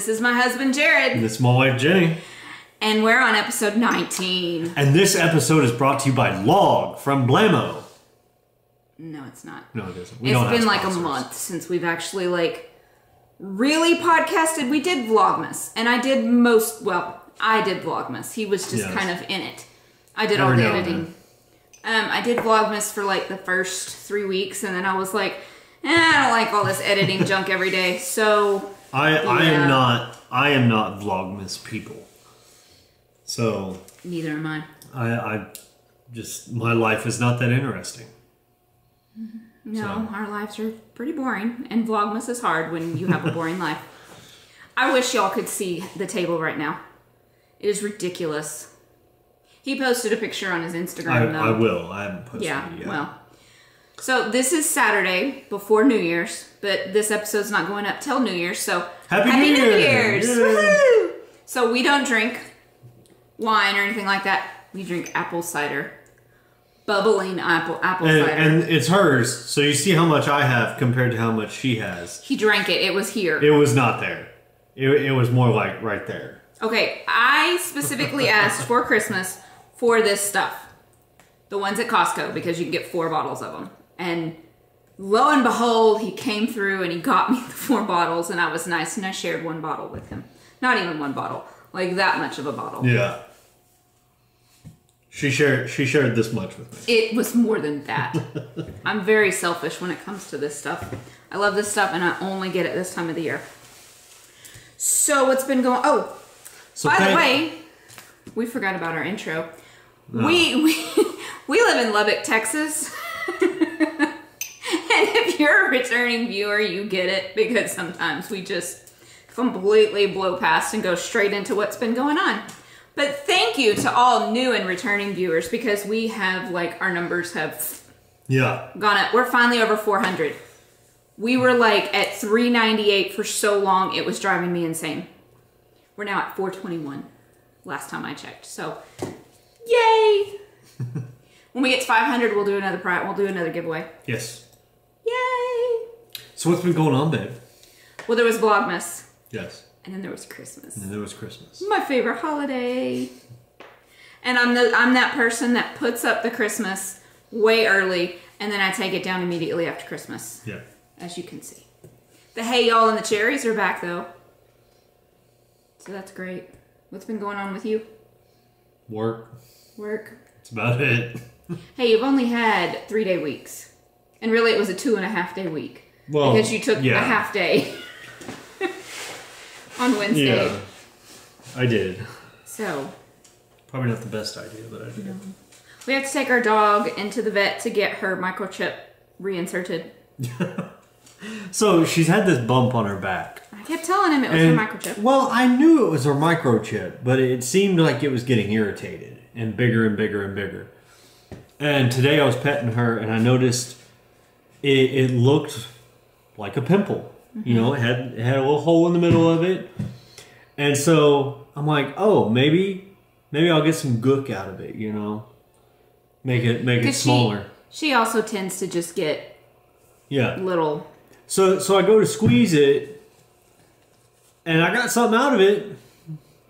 This is my husband, Jared. And this is my wife, Jenny. And we're on episode 19. And this episode is brought to you by Log from Blamo. No, it's not. No, it isn't. It's been like a month since we've actually really podcasted. We did vlogmas. And I did vlogmas. He was just kind of in it. I did all the editing. I did vlogmas for like the first 3 weeks. And then I was like, I don't like all this editing junk every day. So... I am not vlogmas people. So neither am I. I just, my life is not that interesting. No, our lives are pretty boring, and vlogmas is hard when you have a boring life. I wish y'all could see the table right now. It is ridiculous. He posted a picture on his Instagram, though. I will. I haven't posted it yet. Well. So this is Saturday before New Year's, but this episode's not going up till New Year's, so Happy New Year's! Woohoo! So we don't drink wine or anything like that. We drink apple cider. Bubbling apple cider. And it's hers, so you see how much I have compared to how much she has. He drank it. It was here. It was not there. It was more like right there. Okay, I specifically asked for Christmas for this stuff. The ones at Costco, because you can get 4 bottles of them. And lo and behold, he came through and he got me the 4 bottles, and I was nice, and I shared 1 bottle with him. Not even 1 bottle, like that much of a bottle. Yeah. She shared this much with me. It was more than that. I'm very selfish when it comes to this stuff. I love this stuff, and I only get it this time of the year. So what's been going? Oh, so by the way, we forgot about our intro. No. We live in Lubbock, Texas. And if you're a returning viewer, you get it, because sometimes we just completely blow past and go straight into what's been going on. But thank you to all new and returning viewers, because we have, our numbers have gone up. We're finally over 400. We were at 398 for so long, it was driving me insane. We're now at 421 last time I checked. So, yay! When we get to 500, we'll do another giveaway. Yes. Yay! So what's been going on, babe? Well, there was Vlogmas. Yes. And then there was Christmas. My favorite holiday. And I'm that person that puts up the Christmas way early, and then I take it down immediately after Christmas. Yeah. As you can see. The hay, y'all, and the cherries are back, though. So that's great. What's been going on with you? Work. That's about it. Hey, you've only had 3-day weeks. And really, it was a 2.5-day week. Well, because you took a half day on Wednesday. Yeah, I did. So. Probably not the best idea, but I did. No. We have to take our dog into the vet to get her microchip reinserted. So, she's had this bump on her back. I kept telling him it was her microchip. Well, I knew it was her microchip, but it seemed like it was getting irritated. And bigger and bigger and bigger. And today I was petting her, and I noticed it looked like a pimple. Mm-hmm. You know, it had a little hole in the middle of it. And so I'm like, oh, maybe I'll get some gook out of it, you know? Make it smaller. She also tends to just get little. So I go to squeeze it, and I got something out of it.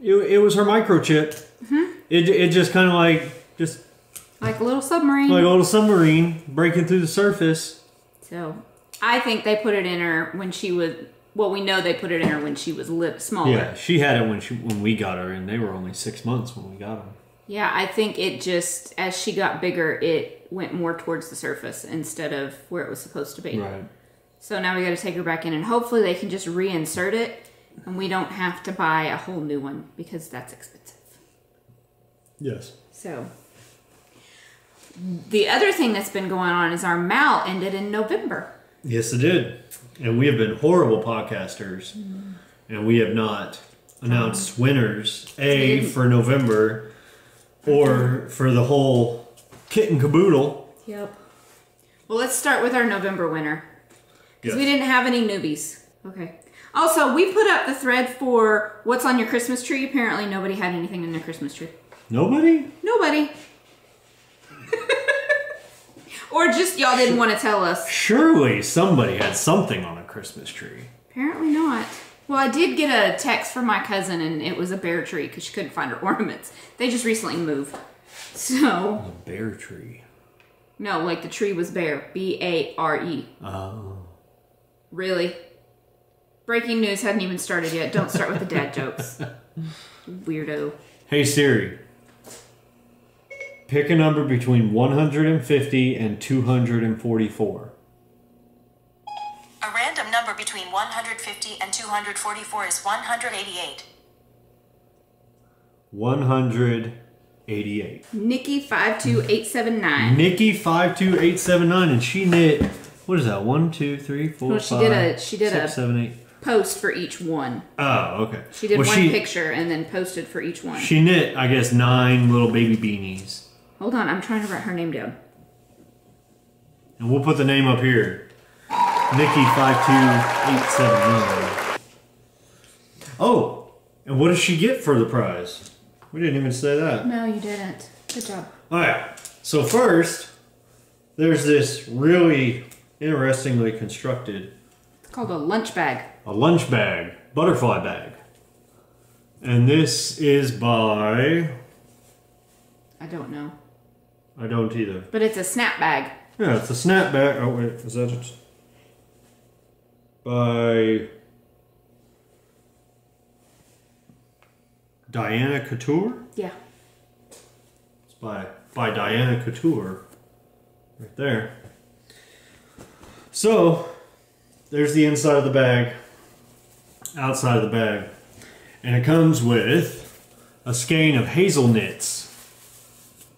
It was her microchip. Mm-hmm. It just kind of like a little submarine. Like a little submarine breaking through the surface. So, I think they put it in her when she was... Well, we know they put it in her when she was smaller. Yeah, she had it when we got her, and they were only 6 months when we got her. Yeah, I think it just... As she got bigger, it went more towards the surface instead of where it was supposed to be. Right. So now we got to take her back in, and hopefully they can just reinsert it, and we don't have to buy a whole new one, because that's expensive. Yes. So, the other thing that's been going on is our MAL ended in November. Yes, it did. And we have been horrible podcasters. And we have not announced winners, for November, or for the whole kit and caboodle. Yep. Well, let's start with our November winner. Because we didn't have any newbies. Okay. Also, we put up the thread for what's on your Christmas tree. Apparently, nobody had anything in their Christmas tree. Nobody? Nobody. Or just y'all didn't want to tell us. Surely somebody had something on a Christmas tree. Apparently not. Well, I did get a text from my cousin, and it was a bear tree because she couldn't find her ornaments. They just recently moved. So. A bear tree. No, like the tree was bare. B-A-R-E. Oh. Really? Breaking news hadn't even started yet. Don't start with the dad jokes. Weirdo. Hey Siri. Pick a number between 150 and 244. A random number between 150 and 244 is 188. 188. Nikki 52879. Nikki 52879, and she knit. What is that? 1, 2, 3, 4, Well, 5, she did 6, 7, 8. Post for each one. Oh, okay. She did one picture and then posted for each one. She knit, I guess, 9 little baby beanies. Hold on, I'm trying to write her name down. And we'll put the name up here. Nikki 52879. Oh, and what does she get for the prize? We didn't even say that. No, you didn't. Good job. All right. So first, there's this really interestingly constructed. It's called a lunch bag. A lunch bag, butterfly bag. And this is by... I don't know. I don't either. But it's a snap bag. Yeah, it's a snap bag. Oh, wait, is that it? By Diana Couture? Yeah. It's by Diana Couture. Right there. So, there's the inside of the bag. Outside of the bag. And it comes with a skein of hazelnuts.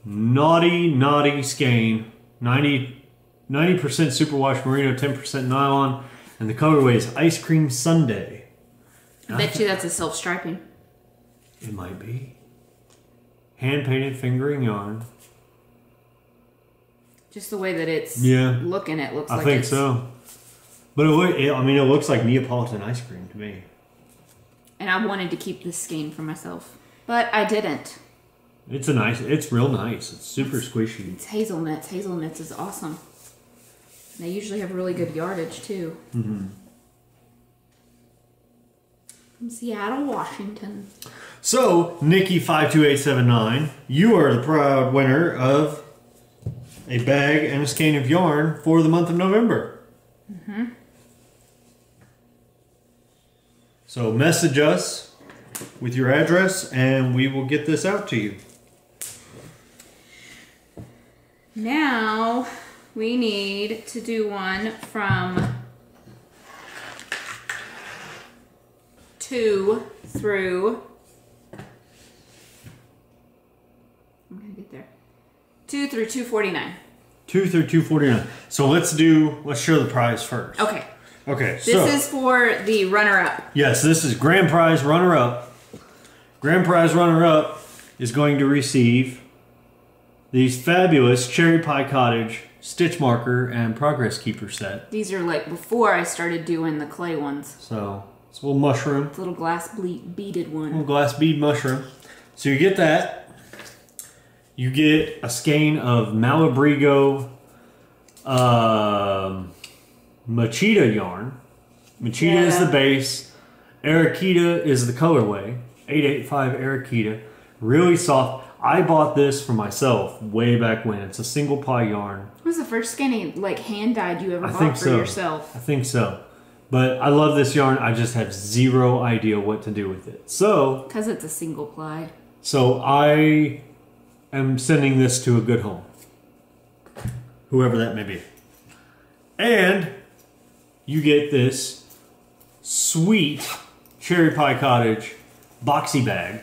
Naughty skein. 90% superwash merino, 10% nylon. And the colorway is Ice Cream Sundae. I bet you that's a self-striping. It might be. Hand-painted fingering yarn. Just the way that it's looking, it looks like I think so. But it looks like Neapolitan ice cream to me. And I wanted to keep this skein for myself. But I didn't. It's real nice. It's super squishy. It's hazelnuts. Hazelnuts is awesome. They usually have really good yardage too. Mm-hmm. From Seattle, Washington. So, Nikki 52879, you are the proud winner of a bag and a skein of yarn for the month of November. Mm-hmm. So message us with your address and we will get this out to you. Now we need to do one from 2 through... I'm going to get there. 2 through 249. 2 through 249. So let's show the prize first. Okay. Okay, This is for the runner-up. Yes, this is grand prize runner-up. Grand prize runner-up is going to receive these fabulous Cherry Pie Cottage stitch marker and progress keeper set. These are like before I started doing the clay ones. So it's a little mushroom. It's a little glass beaded one. Little glass bead mushroom. So you get that. You get a skein of Malabrigo Machida yarn. Machida is the base. Arakita is the colorway. 885 Arakita. Really soft. I bought this for myself way back when. It's a single ply yarn. What was the first skinny, like, hand-dyed you ever bought for yourself? I think so. But I love this yarn. I just have zero idea what to do with it. So... Because it's a single ply. So I am sending this to a good home. Whoever that may be. And you get this sweet Cherry Pie Cottage boxy bag.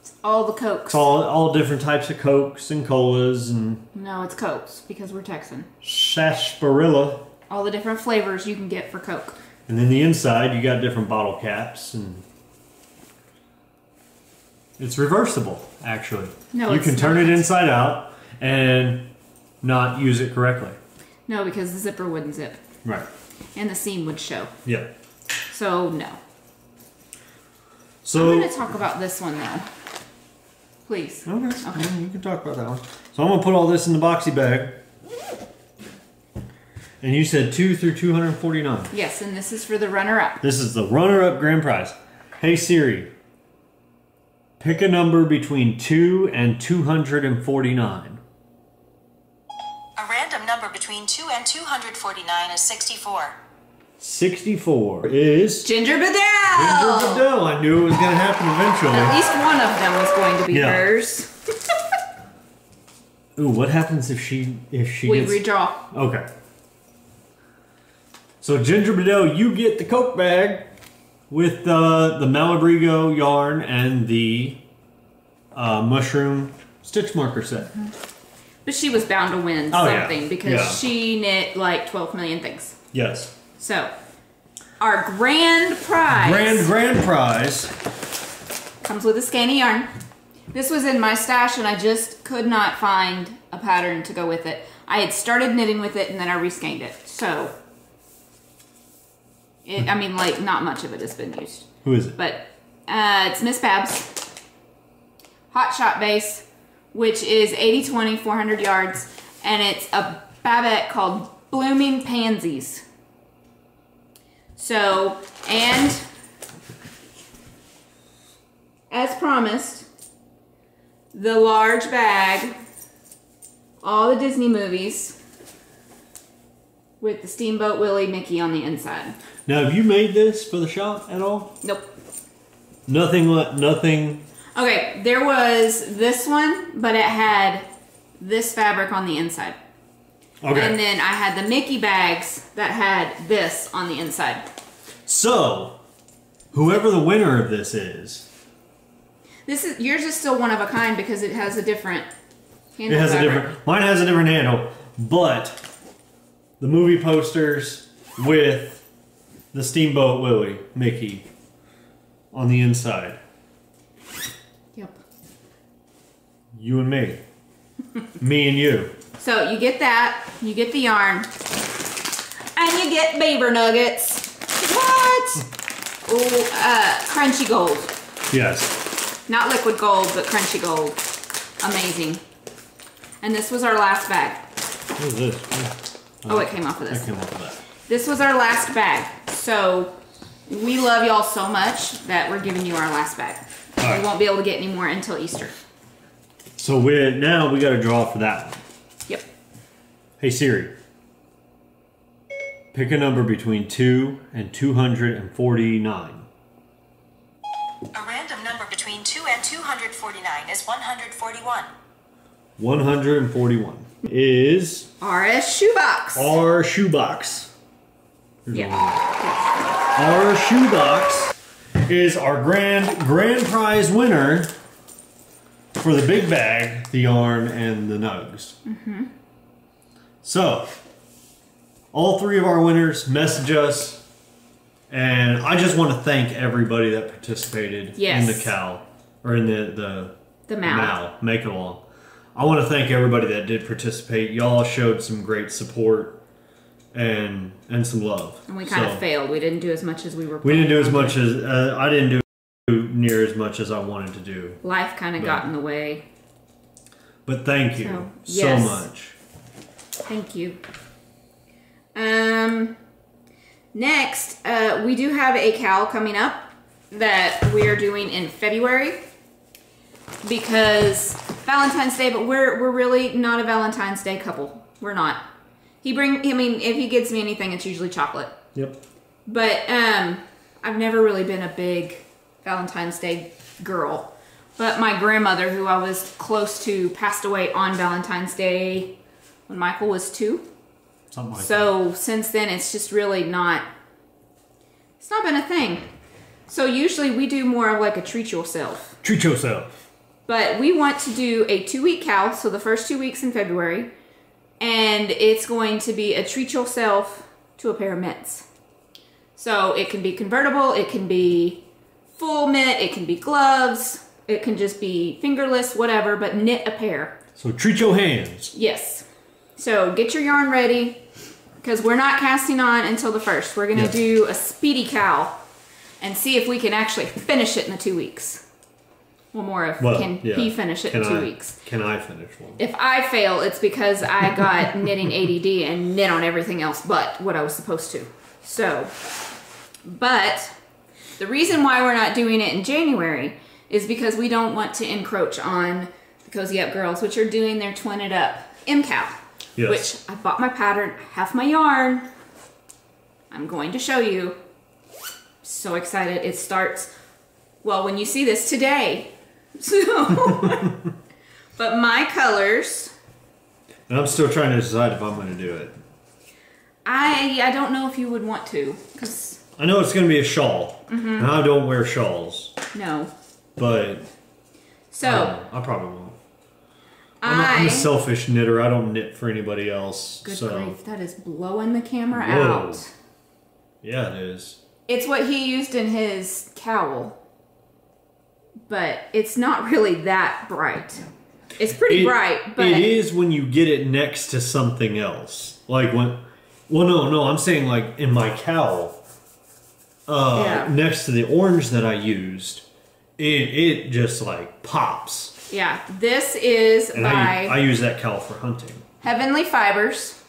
It's all the Cokes. It's all different types of Cokes and Colas and... No, it's Cokes, because we're Texan. Sarsaparilla. All the different flavors you can get for Coke. And then the inside, you got different bottle caps and... It's reversible, actually. No, you can turn it inside out and not use it correctly. No, because the zipper wouldn't zip. Right. And the seam would show. Yeah. So, no. So I'm going to talk about this one, though. Please. Okay. Yeah, you can talk about that one. So I'm going to put all this in the boxy bag. And you said 2 through 249. Yes, and this is for the runner-up. This is the runner-up grand prize. Hey Siri, pick a number between 2 and 249. A random number between 2 and 249 is 64. 64 is... Ginger Bedell! Ginger Bedell. I knew it was going to happen eventually. At least one of them was going to be hers. Ooh, what happens if she We gets... redraw. Okay. So Ginger Bedell, you get the Coke bag with the Malabrigo yarn and the mushroom stitch marker set. But she was bound to win something because she knit like 12 million things. Yes. So, our grand prize. Grand prize. Comes with a skein of yarn. This was in my stash and I just could not find a pattern to go with it. I had started knitting with it and then I reskeined it. So, I mean, like, not much of it has been used. Who is it? But it's Miss Babs. Hot Shot base, which is 80/20, 400 yards. And it's a Babette called Blooming Pansies. So, and as promised, the large bag, all the Disney movies, with the Steamboat Willie Mickey on the inside. Now, have you made this for the shop at all? Nope. Nothing. Okay, there was this one, but it had this fabric on the inside. Okay. And then I had the Mickey bags that had this on the inside. So, whoever the winner of this is... Yours is still one of a kind because it has a different handle. It has a different... Mine has a different handle, but the movie posters with the Steamboat Willie Mickey on the inside. Yep. You and me. Me and you. So you get that, you get the yarn, and you get beaver nuggets. What? Ooh, crunchy gold. Yes. Not liquid gold, but crunchy gold. Amazing. And this was our last bag. What is this? Oh, it came off of this. That came off of that. This was our last bag. So we love y'all so much that we're giving you our last bag. All right. We won't be able to get any more until Easter. So now we got to draw for that one. Yep. Hey Siri, pick a number between 2 and 249. A random number between 2 and 249 is 141. 141 is RS shoebox. our shoebox. Yeah. Our shoebox is our grand prize winner for the big bag, the yarn, and the nugs. Mm-hmm. So, all three of our winners message us, and I just want to thank everybody that participated in the cow, or in the MAL, Make It Along. I want to thank everybody that did participate. Y'all showed some great support and some love. And we kind of failed. We didn't do as much as we were We didn't do as planning much as, I didn't do near as much as I wanted to do. Life kind of got in the way. But thank you so yes. much. Thank you. Next, we do have a cowl coming up that we are doing in February because Valentine's Day, but we're really not a Valentine's Day couple. We're not. I mean, if he gives me anything, it's usually chocolate. Yep. But I've never really been a big Valentine's Day girl. But my grandmother, who I was close to, passed away on Valentine's Day when Michael was 2. Something like that. So since then, it's just really not, it's not been a thing. So usually we do more of like a treat yourself. Treat yourself. But we want to do a 2-week cowl, so the first 2 weeks in February. And it's going to be a treat yourself to a pair of mitts. So it can be convertible, it can be full mitt, it can be gloves, it can just be fingerless, whatever, but knit a pair. So treat your hands. Yes. So get your yarn ready, because we're not casting on until the 1st. We're going to do a speedy cowl and see if we can actually finish it in the 2 weeks. Well, more of can yeah. he finish it in 2 weeks? Can I finish one? If I fail, it's because I got knitting ADD and knit on everything else but what I was supposed to. So, but the reason why we're not doing it in January is because we don't want to encroach on the Cozy Up girls, which are doing their Twin It Up MCAL. Yes. Which I bought my pattern, half my yarn. I'm going to show you. So excited. It starts, well, when you see this today. So, but my colors. And I'm still trying to decide if I'm going to do it. I don't know if you would want to, because I know it's going to be a shawl. And I don't wear shawls. no. But So I probably won't. I'm a selfish knitter. I don't knit for anybody else. Good so. grief, that is blowing the camera Whoa. out. Yeah, it is. It's what he used in his cowl, but it's not really that bright. It's pretty bright, but it is when you get it next to something else. Like when, well, no, I'm saying like in my cowl, next to the orange that I used, it just like pops. Yeah, this is And by I use that cowl for hunting. Heavenly Fibers.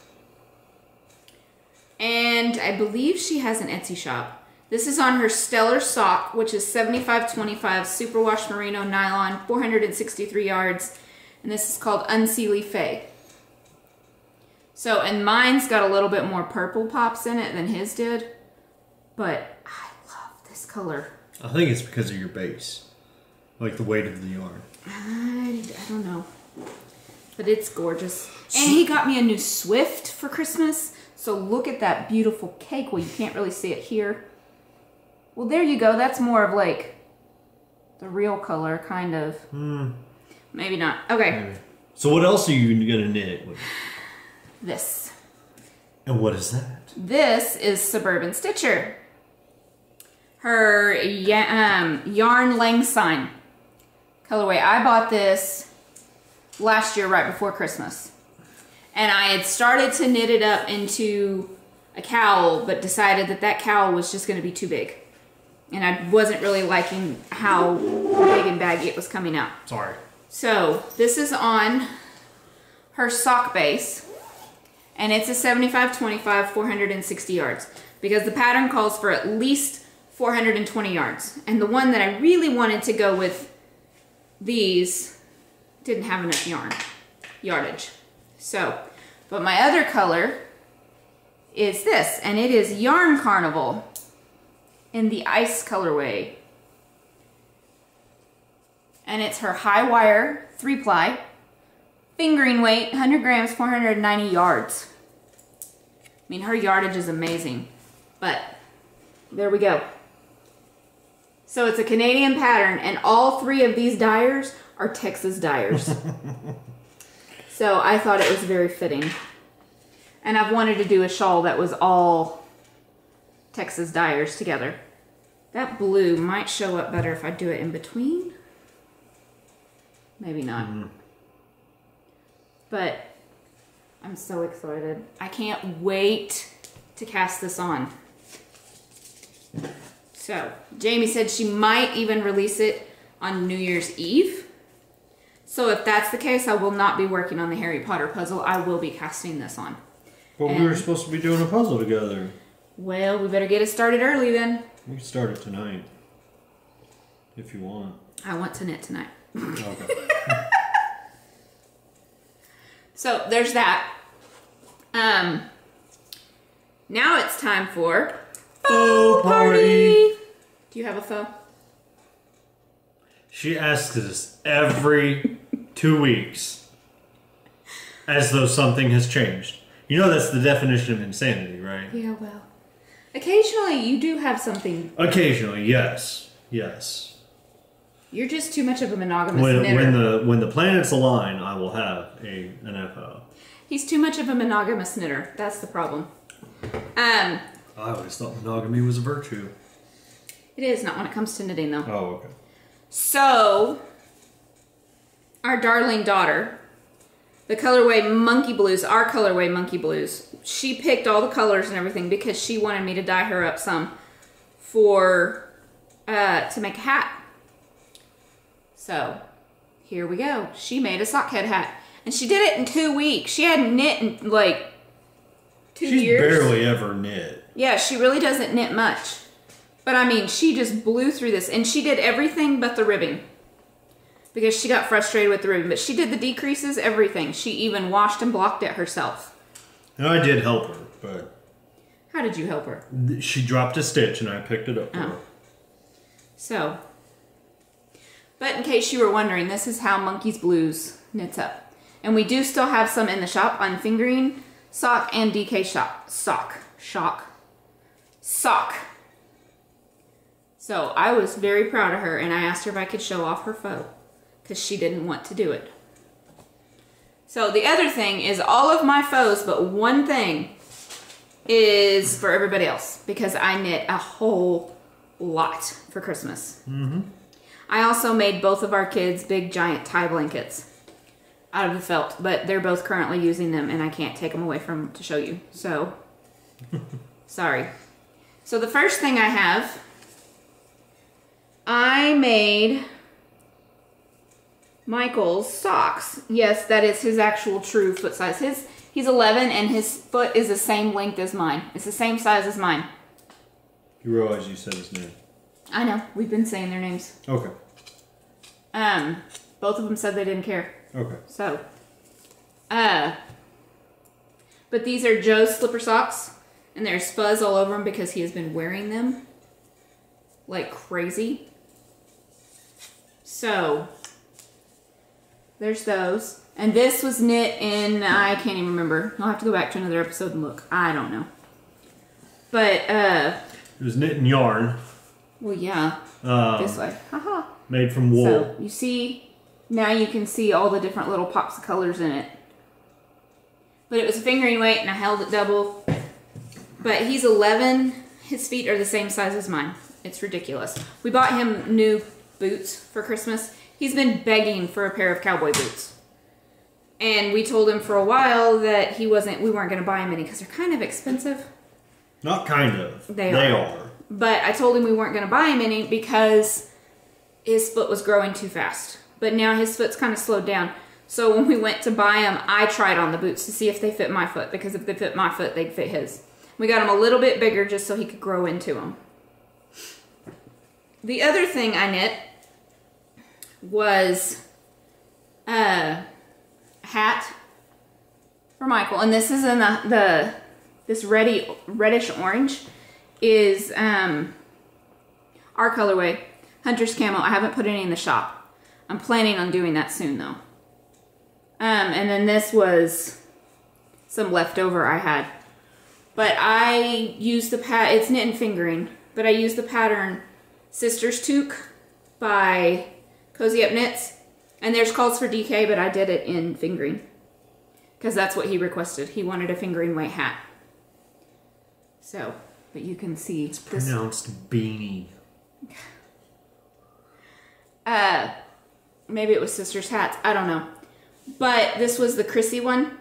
And I believe she has an Etsy shop. This is on her Stellar Sock, which is 75/25 superwash merino nylon, 463 yards. And this is called Unseelie Faye. So, and mine's got a little bit more purple pops in it than his did. But I love this color. I think it's because of your base. Like the weight of the yarn. I don't know. But it's gorgeous. And he got me a new Swift for Christmas. So look at that beautiful cake. Well, you can't really see it here. Well, there you go. That's more of like the real color, kind of. Maybe not. Okay. Maybe. So what else are you going to knit with? This. And what is that? This is Suburban Stitcher. Her yarn lang sign colorway. I bought this last year right before Christmas. And I had started to knit it up into a cowl, but decided that that cowl was just going to be too big. And I wasn't really liking how big and baggy it was coming out. Sorry. So this is on her sock base. And it's a 75/25, 460 yards. Because the pattern calls for at least 420 yards. And the one that I really wanted to go with these didn't have enough yardage. So, but my other color is this, and it is Yarn Carnival in the ice colorway. And it's her high wire 3-ply, fingering weight, 100 grams, 490 yards. I mean, her yardage is amazing, but there we go. So it's a Canadian pattern, and all 3 of these dyers are Texas dyers. So I thought it was very fitting. And I've wanted to do a shawl that was all Texas dyers together. That blue might show up better if I do it in between. Maybe not. But I'm so excited. I can't wait to cast this on. So, Jamie said she might even release it on New Year's Eve. So if that's the case, I will not be working on the Harry Potter puzzle. I will be casting this on. But we were supposed to be doing a puzzle together. Well, we better get it started early then. We can start it tonight. If you want. I want to knit tonight. Okay. So there's that. Now it's time for Faux party. Do you have a faux? She asks us every 2 weeks as though something has changed. You know that's the definition of insanity, right? Yeah, well. Occasionally you do have something. Occasionally, yes. Yes. You're just too much of a monogamous knitter. When the planets align, I will have an FO. He's too much of a monogamous knitter. That's the problem. I always thought monogamy was a virtue. It is not when it comes to knitting, though. Oh, okay. So, our darling daughter, the colorway Monkey Blues, our colorway Monkey Blues, she picked all the colors and everything because she wanted me to dye her up some for to make a hat. So, here we go. She made a sockhead hat. And she did it in 2 weeks. She hadn't knit in, like, 2 years. She's barely ever knit. Yeah, she really doesn't knit much. But, I mean, she just blew through this. And she did everything but the ribbing. Because she got frustrated with the ribbing. But she did the decreases, everything. She even washed and blocked it herself. And I did help her, but... How did you help her? She dropped a stitch and I picked it up for her. So... But in case you were wondering, this is how Monkey's Blues knits up. And we do still have some in the shop on fingering, sock, and DK shop. Sock. So I was very proud of her, and I asked her if I could show off her faux, because she didn't want to do it. So the other thing is all of my faux, but one thing is for everybody else, because I knit a whole lot for Christmas. Mm-hmm. I also made both of our kids big giant tie blankets out of the felt, but they're both currently using them and I can't take them away from them to show you. So, sorry. So the first thing I have, I made Michael's socks. Yes, that is his actual true foot size. He's 11 and his foot is the same length as mine. It's the same size as mine. You realize you said his name. I know. We've been saying their names. Okay. Both of them said they didn't care. Okay. So, but these are Joe's slipper socks, and there's fuzz all over them because he has been wearing them like crazy. So, there's those. And this was knit in, I can't even remember. I'll have to go back to another episode and look. I don't know. But, it was knit in yarn. Well, yeah. This way. Haha. Made from wool. So, you see, now you can see all the different little pops of colors in it. But it was a fingering weight, and I held it double. But he's 11. His feet are the same size as mine. It's ridiculous. We bought him new boots for Christmas. He's been begging for a pair of cowboy boots. And we told him for a while that we weren't going to buy him any because they're kind of expensive. Not kind of. They are. But I told him we weren't going to buy him any because his foot was growing too fast. But now his foot's kind of slowed down. So when we went to buy them, I tried on the boots to see if they fit my foot. Because if they fit my foot, they'd fit his. We got them a little bit bigger just so he could grow into them. The other thing I knit was a hat for Michael. And this is in this reddish orange is our colorway, Hunter's Camo. I haven't put any in the shop. I'm planning on doing that soon though. And then this was some leftover I had. But I used it's knit and fingering, but I used the pattern Sister's Toque by Cozy Up Knits. And there's calls for DK, but I did it in fingering. Because that's what he requested. He wanted a fingering weight hat. So, but you can see. It's pronounced beanie. Maybe it was Sister's hats. I don't know. But this was the Chrissy one.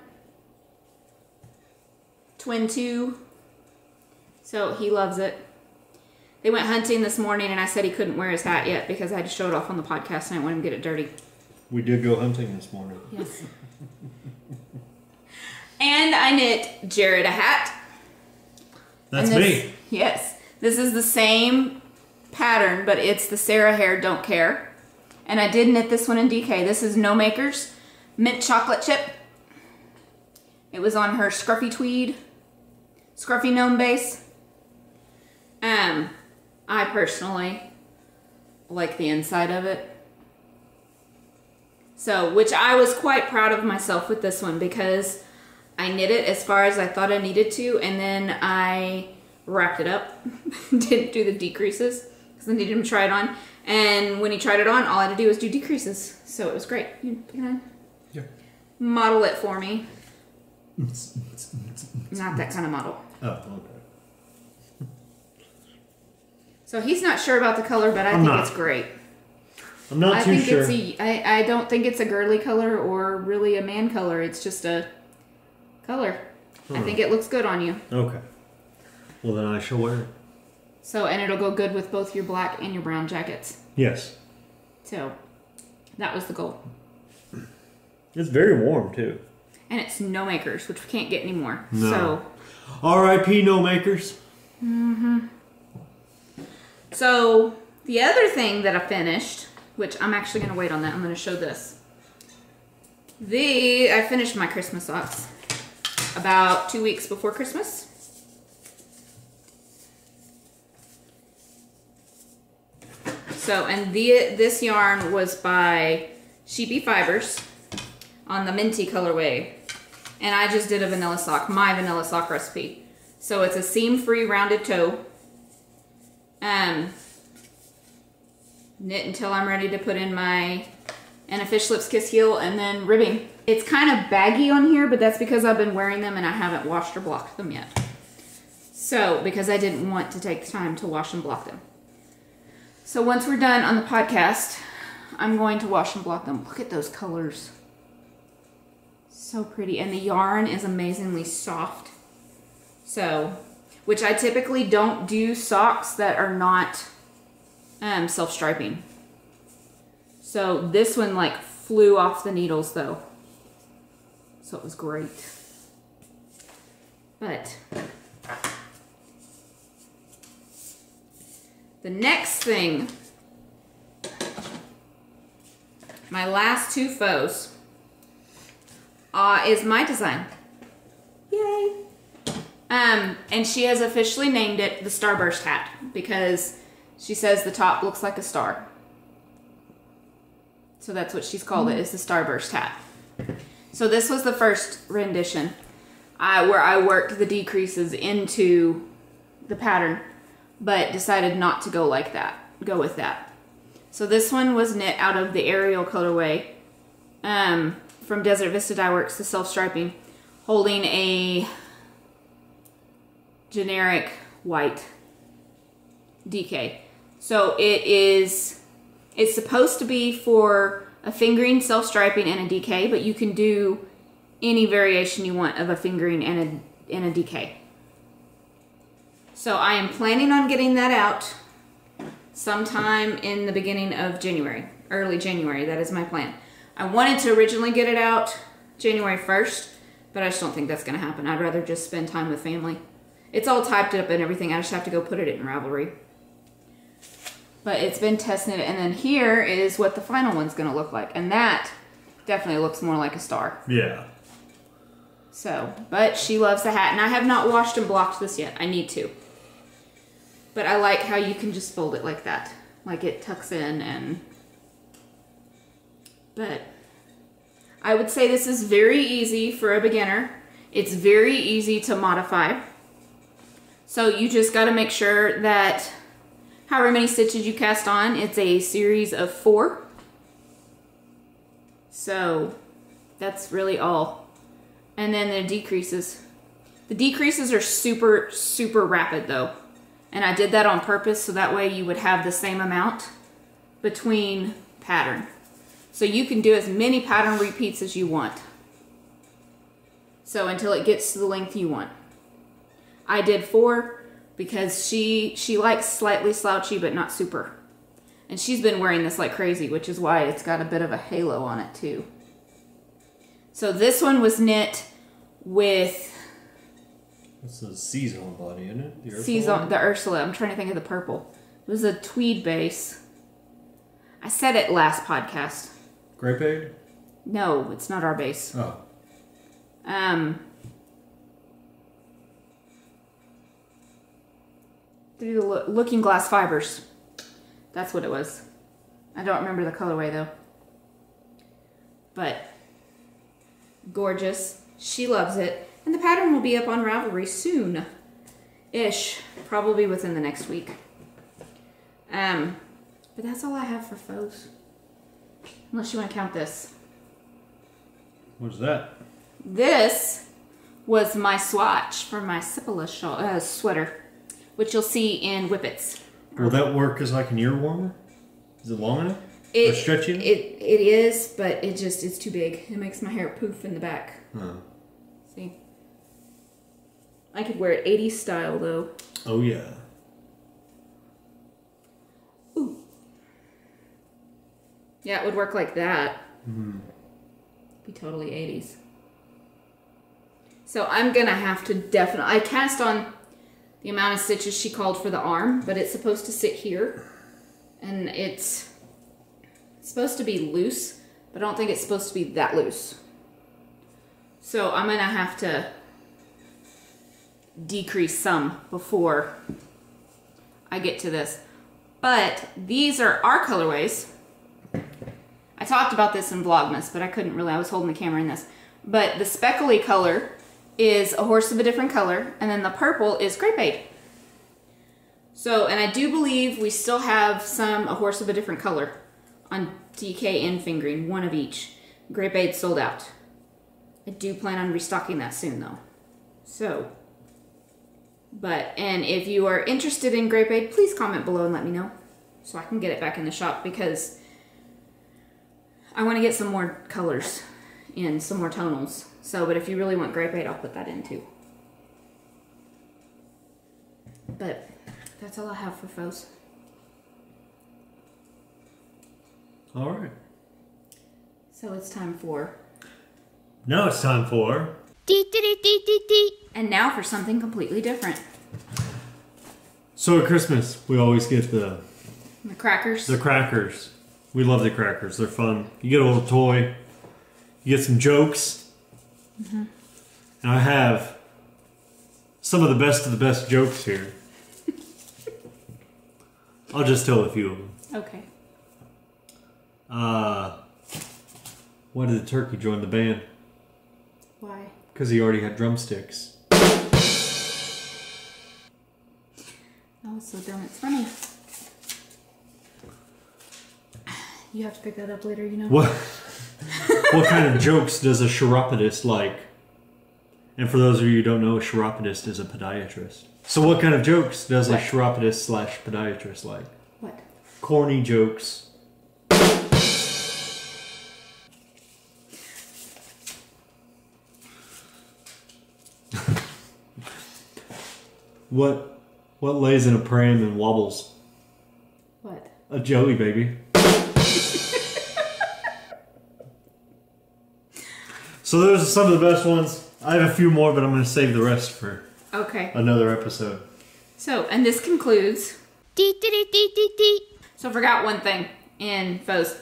Twin 2. So he loves it. They went hunting this morning and I said he couldn't wear his hat yet because I had to show it off on the podcast and I didn't want him to get it dirty. We did go hunting this morning. Yes. And I knit Jared a hat. That's me. Yes. This is the same pattern, but it's the Sarah Hare Don't Care. And I did knit this one in DK. This is No Makers Mint Chocolate Chip. It was on her Scruffy Tweed, Scruffy Gnome base. I personally like the inside of it. So, which I was quite proud of myself with this one because I knit it as far as I thought I needed to, and then I wrapped it up. Didn't do the decreases because I needed him to try it on. And when he tried it on, all I had to do was do decreases. So it was great. You can model it for me. Not that kind of model. Oh, okay. So he's not sure about the color, but I think it's great. I'm not too sure. I don't think it's a girly color or really a man color. It's just a color. I think it looks good on you. Okay. Well, then I shall wear it. So, and it'll go good with both your black and your brown jackets. Yes. So, That was the goal. It's very warm too. And it's no makers, which we can't get anymore. No. So R.I.P. no makers. So the other thing that I finished, which I'm actually going to wait on that. I'm going to show this. I finished my Christmas socks about 2 weeks before Christmas. So, and this yarn was by Sheepy Fibers on the minty colorway. And I just did a vanilla sock, my vanilla sock recipe. So it's a seam-free rounded toe. Knit until I'm ready to put in my Anna Fish Lips Kiss heel and then ribbing. It's kind of baggy on here, but that's because I've been wearing them and I haven't washed or blocked them yet. So, because I didn't want to take the time to wash and block them. So once we're done on the podcast, I'm going to wash and block them. Look at those colors. So pretty. And the yarn is amazingly soft. So, which I typically don't do socks that are not self-striping. So this one like flew off the needles though. So it was great. But the next thing, my last two faux, is my design. Yay! And she has officially named it the Starburst hat because she says the top looks like a star. So that's what she's called it, is the Starburst hat. So this was the first rendition where I worked the decreases into the pattern, but decided not to go with that. So this one was knit out of the Aerial colorway from Desert Vista Dye Works, the self-striping, holding a generic white DK. So it's supposed to be for a fingering, self-striping, and a DK, but you can do any variation you want of a fingering and a DK. So I am planning on getting that out sometime in the beginning of January, early January. That is my plan. I wanted to originally get it out January 1st, but I just don't think that's going to happen. I'd rather just spend time with family. It's all typed up and everything. I just have to go put it in Ravelry. But it's been testing it. And then here is what the final one's going to look like. And that definitely looks more like a star. Yeah. So, but she loves the hat. And I have not washed and blocked this yet. I need to. But I like how you can just fold it like that. Like it tucks in and... But I would say this is very easy for a beginner. It's very easy to modify. So you just got to make sure that however many stitches you cast on, it's a series of 4. So that's really all. And then the decreases. The decreases are super, super rapid though. And I did that on purpose so that way you would have the same amount between pattern. So you can do as many pattern repeats as you want. So until it gets to the length you want. I did 4 because she likes slightly slouchy but not super. And she's been wearing this like crazy, which is why it's got a bit of a halo on it too. So this one was knit with... That's the seasonal body, isn't it? The Ursula. I'm trying to think of the purple. It was a tweed base. I said it last podcast. Grape Aid? No, it's not our base. Oh. Through the Looking Glass Fibers. That's what it was. I don't remember the colorway though. But gorgeous. She loves it. And the pattern will be up on Ravelry soon-ish. Probably within the next week. But that's all I have for faux. Unless you want to count this. What's that? This was my swatch for my Cipolla sweater, which you'll see in Whippets. Will that work as like an ear warmer? Is it long enough? Or stretchy enough? It is, but it's too big. It makes my hair poof in the back. Huh. See? I could wear it 80s style though. Oh yeah. Yeah, it would work like that. Be totally 80s. So I'm gonna have to definitely, I cast on the amount of stitches she called for the arm, but it's supposed to sit here. And it's supposed to be loose, but I don't think it's supposed to be that loose. So I'm gonna have to decrease some before I get to this. But these are our colorways. I talked about this in Vlogmas, but I couldn't really, I was holding the camera in this. But the speckly color is a horse of a different color, and then the purple is grapeade. So, and I do believe we still have a horse of a different color on DK and fingering, one of each. Grapeade sold out. I do plan on restocking that soon though. So, and if you are interested in grapeade, please comment below and let me know so I can get it back in the shop, because I want to get some more colors in, some more tonals. So, but if you really want grapeade, I'll put that in too. But that's all I have for foes. All right. So it's time for... Now it's time for... And now for something completely different. So at Christmas, we always get the crackers. The crackers. We love the crackers. They're fun. You get a little toy. You get some jokes. And I have some of the best jokes here. I'll just tell a few of them. Okay. Why did the turkey join the band? Why? Because he already had drumsticks. Oh, it's so dumb. It's funny. You have to pick that up later, you know? What kind of jokes does a chiropodist like? And for those of you who don't know, a chiropodist is a podiatrist. So what kind of jokes does a chiropodist / podiatrist like? What? Corny jokes. What lays in a pram and wobbles? What? A jelly baby. So those are some of the best ones. I have a few more, but I'm going to save the rest for another episode. So, and this concludes. So I forgot one thing in foes.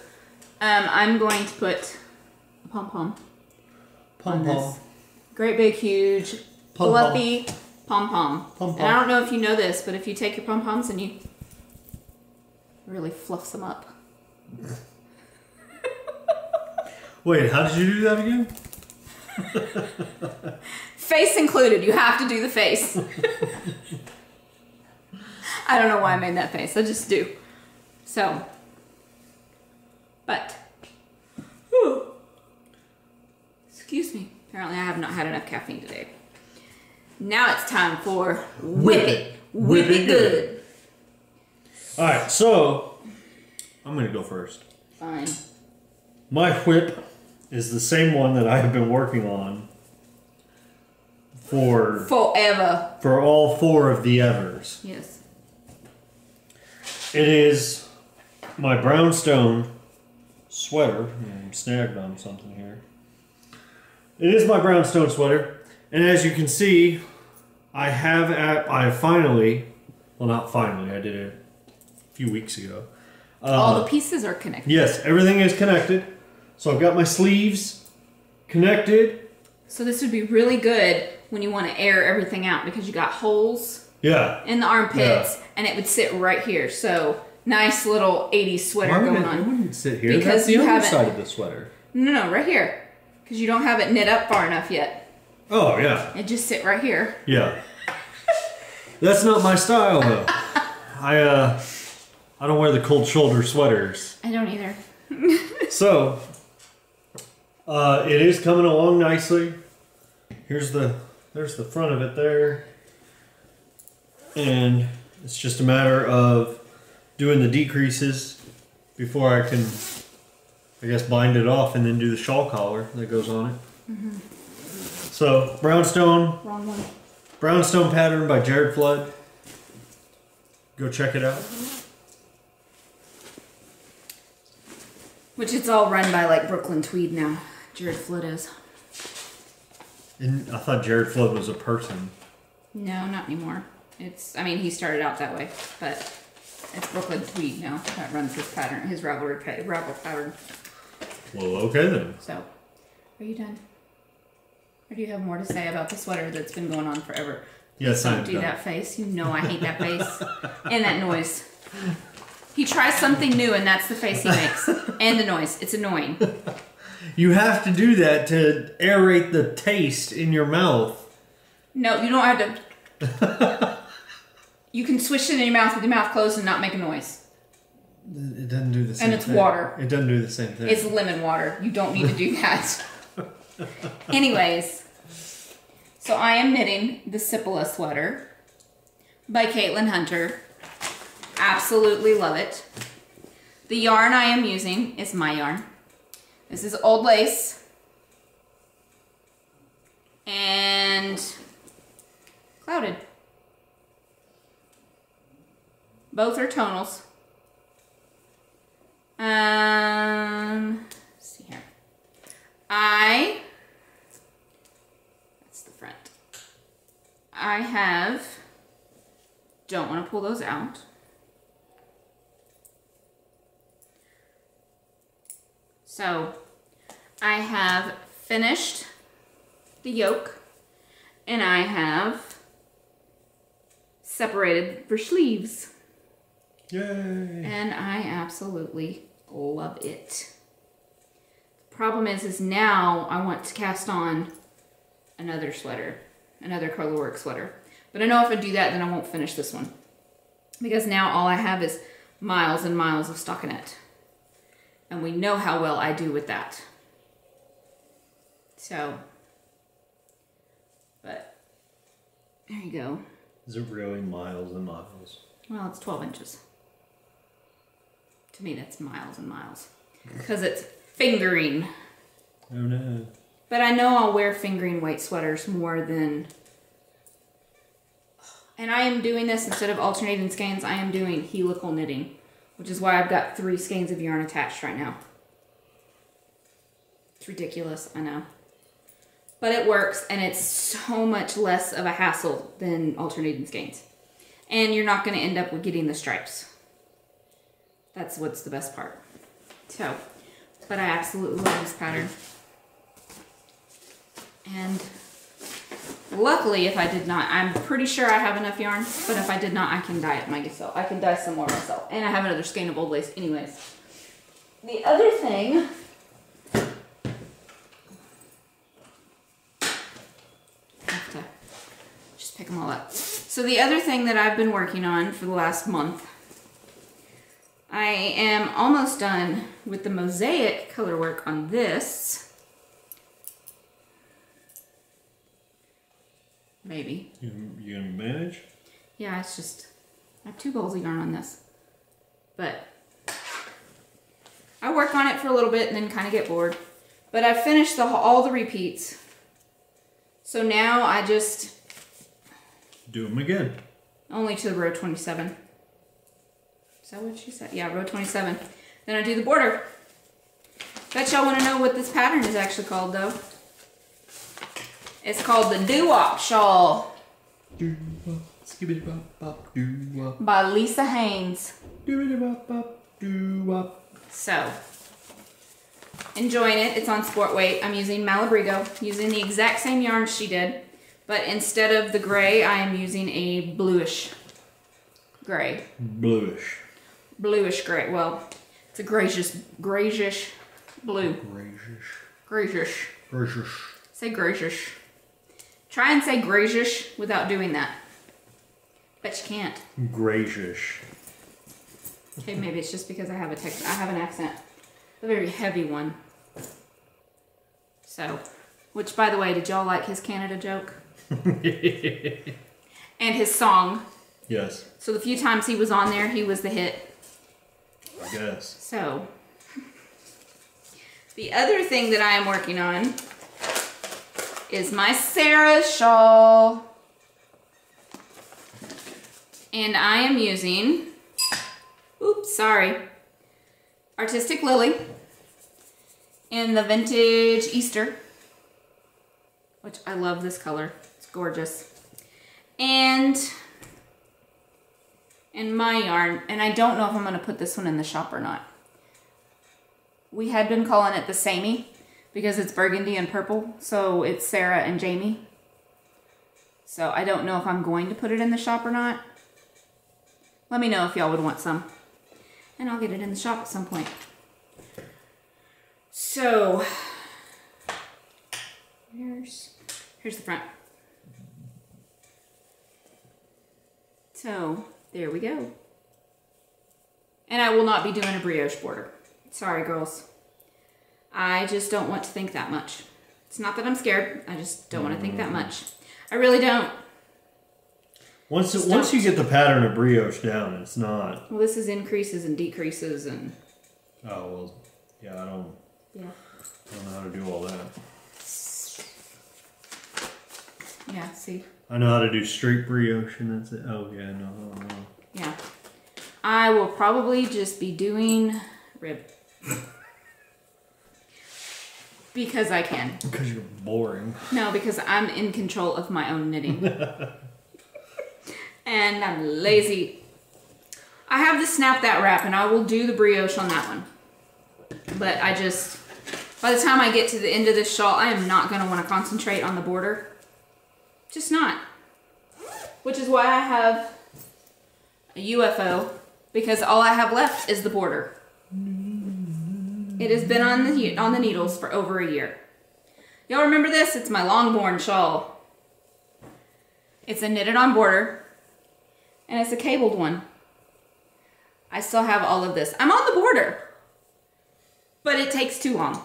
I'm going to put a pom-pom on this. Great big huge fluffy pom-pom. And I don't know if you know this, but if you take your pom-poms and you really fluff them up. Wait, how did you do that again? Face included. You have to do the face. I don't know why I made that face. I just do. So, but, whew, excuse me. Apparently I have not had enough caffeine today. Now it's time for Whip It. Whip It Good. Alright, so I'm going to go first. Fine. My whip is the same one that I have been working on forever. For all 4 of the evers. Yes. It is my brownstone sweater. I'm snagged on something here. It is my brownstone sweater, and as you can see, I finally, well, not finally, I did it a few weeks ago. All the pieces are connected. Yes, everything is connected. So I've got my sleeves connected. So this would be really good when you want to air everything out, because you got holes in the armpits, and it would sit right here. So nice little 80s sweater going on. It wouldn't sit here. Because that's the you other haven't- side of the sweater. No, right here. Because you don't have it knit up far enough yet. Oh, yeah. It just sit right here. Yeah. That's not my style, though. I don't wear the cold shoulder sweaters. I don't either. So, it is coming along nicely. There's the front of it there. And it's just a matter of doing the decreases before I can, I guess, bind it off and then do the shawl collar that goes on it. Mm-hmm. So, brownstone. Wrong one. Brownstone pattern by Jared Flood. Go check it out. Which it's all run by like Brooklyn Tweed now. Jared Flood is. And I thought Jared Flood was a person. No, not anymore. I mean, he started out that way, but it's Brooklyn Tweed now that runs his pattern, his ravel pattern. Well, okay then. So, are you done? Or do you have more to say about the sweater that's been going on forever? Yes, I'm done. Don't do that face. You know I hate that face. And that noise. He tries something new and that's the face he makes. And the noise. It's annoying. You have to do that to aerate the taste in your mouth. No, you don't have to. You can swish it in your mouth with your mouth closed and not make a noise. It doesn't do the same thing. And it's water. It doesn't do the same thing. It's lemon water. You don't need to do that. Anyways, so I am knitting the Cipolla sweater by Caitlin Hunter. Absolutely love it. The yarn I am using is my yarn. This is old lace and clouded. Both are tonals. Let's see here. That's the front. Don't want to pull those out. So I have finished the yoke and I have separated for sleeves. Yay! And I absolutely love it. The problem is now I want to cast on another sweater, another colorwork sweater. But I know if I do that, then I won't finish this one. Because now all I have is miles and miles of stockinette. And we know how well I do with that. So, but there you go. Is it really miles and miles? Well, it's 12 inches. To me, that's miles and miles. Because it's fingering. Oh no. But I know I'll wear fingering weight sweaters more than... And I am doing this instead of alternating skeins, I am doing helical knitting. Which is why I've got 3 skeins of yarn attached right now. It's ridiculous, I know. But it works, and it's so much less of a hassle than alternating skeins. And you're not going to end up with getting the stripes. That's what's the best part. So, but I absolutely love this pattern. And luckily, if I did not, I'm pretty sure I have enough yarn, but if I did not, I can dye it myself. I can dye some more myself. And I have another skein of old lace anyways. The other thing, I have to just pick them all up. So the other thing that I've been working on for the last month, I am almost done with the mosaic color work on this. Maybe. You gonna manage? Yeah, it's just, I have 2 balls of yarn on this. But I work on it for a little bit and then kind of get bored. But I finished all the repeats. So now I just... Do them again. Only to row 27. Is that what she said? Yeah, row 27. Then I do the border. Bet y'all want to know what this pattern is actually called though. It's called the Doo-Wop Shawl. Doo-wop, skibbity-bop-bop, doo-wop. By Lisa Haynes. Doo-wop-bop, doo-wop. So, enjoying it. It's on sport weight. I'm using Malabrigo, using the exact same yarn she did, but instead of the gray, I am using a bluish gray. Bluish. Bluish gray. Well, it's a grayish blue. Grayish. Say grayish. Try and say grayish without doing that. Bet you can't. Grayish. Okay, maybe it's just because I have an accent. A very heavy one. So, which by the way, did y'all like his Canada joke? And his song. Yes. So the few times he was on there, he was the hit. I guess. So, the other thing that I am working on is my Sarah shawl. And I am using, oops, sorry, Artistic Lily. in the vintage Easter, which I love this color. It's gorgeous. And in my yarn, and I don't know if I'm going to put this one in the shop or not. We had been calling it the Samey because it's burgundy and purple, so it's Sarah and Jamie. So I don't know if I'm going to put it in the shop or not. Let me know if y'all would want some, and I'll get it in the shop at some point. So here's the front. So there we go. And I will not be doing a brioche border. Sorry, girls. I just don't want to think that much. It's not that I'm scared. I just don't want to think that much. I really don't. Once you get the pattern of brioche down, it's not. Well, this is increases and decreases and. Oh well, yeah. I don't know how to do all that. Yeah. See. I know how to do straight brioche, and that's it. Oh yeah, no. Yeah. I will probably just be doing rib. Because I can. Because you're boring. No, because I'm in control of my own knitting. And I'm lazy. I have the Snap That Wrap, and I will do the brioche on that one. But I just, by the time I get to the end of this shawl, I am not going to want to concentrate on the border. Just not. Which is why I have a UFO, because all I have left is the border. It has been on the needles for over a year. Y'all remember this? It's my Longbourn shawl. It's a knitted on border, and it's a cabled one. I still have all of this. I'm on the border, but it takes too long.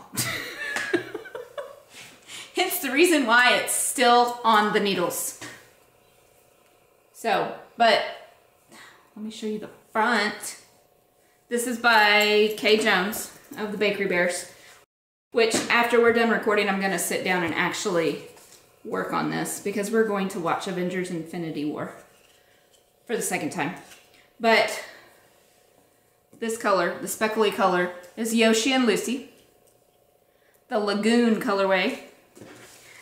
Hence the reason why it's still on the needles. So, but let me show you the front. This is by Kay Jones of the Bakery Bears, which after we're done recording, I'm gonna sit down and actually work on this because we're going to watch Avengers Infinity War for the second time. But this color, the speckly color, is Yoshi and Lucy. The Lagoon colorway.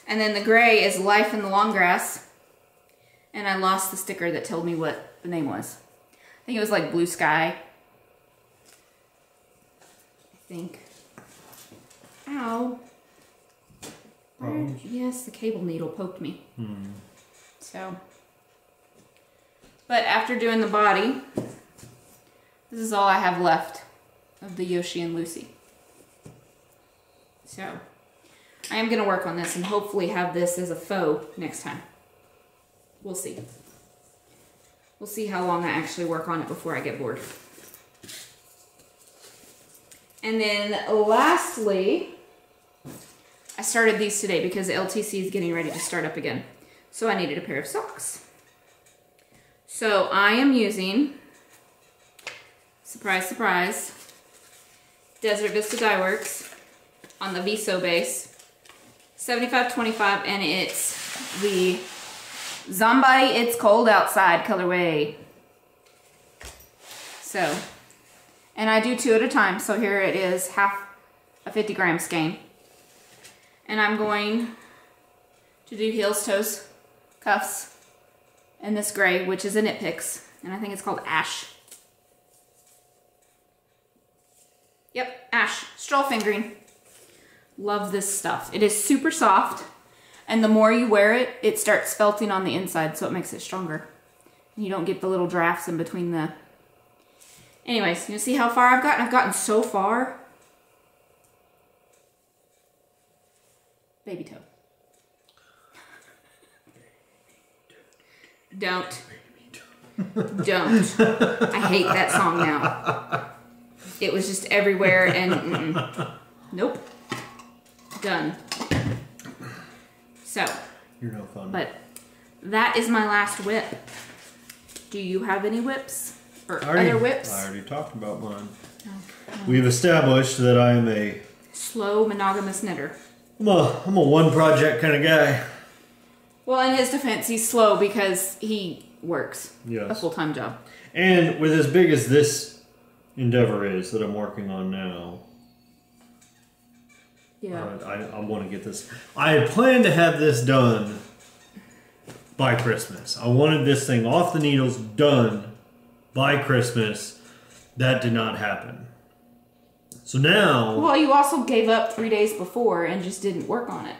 And then the gray is Life in the Long Grass. And I lost the sticker that told me what the name was. I think it was like Blue Sky. I think. Ow. Yes, the cable needle poked me. So. But after doing the body, this is all I have left of the Yoshi and Lucy. So, I am going to work on this and hopefully have this as a faux next time. We'll see. We'll see how long I actually work on it before I get bored. And then lastly, I started these today because LTC is getting ready to start up again. So I needed a pair of socks. So I am using, surprise, surprise, Desert Vista Dye Works on the Viso base, 7525, and it's the Zombie It's Cold Outside colorway. So, and I do 2 at a time, so here it is, half a 50-gram skein. And I'm going to do heels, toes, cuffs, and this gray, which is a Knit Picks, and I think it's called Ash. Yep, Ash, stroll fingering. Love this stuff. It is super soft, and the more you wear it, it starts felting on the inside, so it makes it stronger. You don't get the little drafts in between the... Anyways, you see how far I've gotten? I've gotten so far. Baby toe. Don't. Don't. I hate that song now. It was just everywhere and nope. Done. So. You're no fun. But that is my last whip. Do you have any whips? Or other whips? I already talked about mine. Okay. We've established that I am a... slow monogamous knitter. I'm a one project kind of guy. Well, in his defense, he's slow because he works a full-time job. And with as big as this endeavor is that I'm working on now, Yeah. I want to get this. I had planned to have this done by Christmas. I wanted this thing off the needles, done by Christmas. That did not happen. So now... Well, you also gave up 3 days before and just didn't work on it.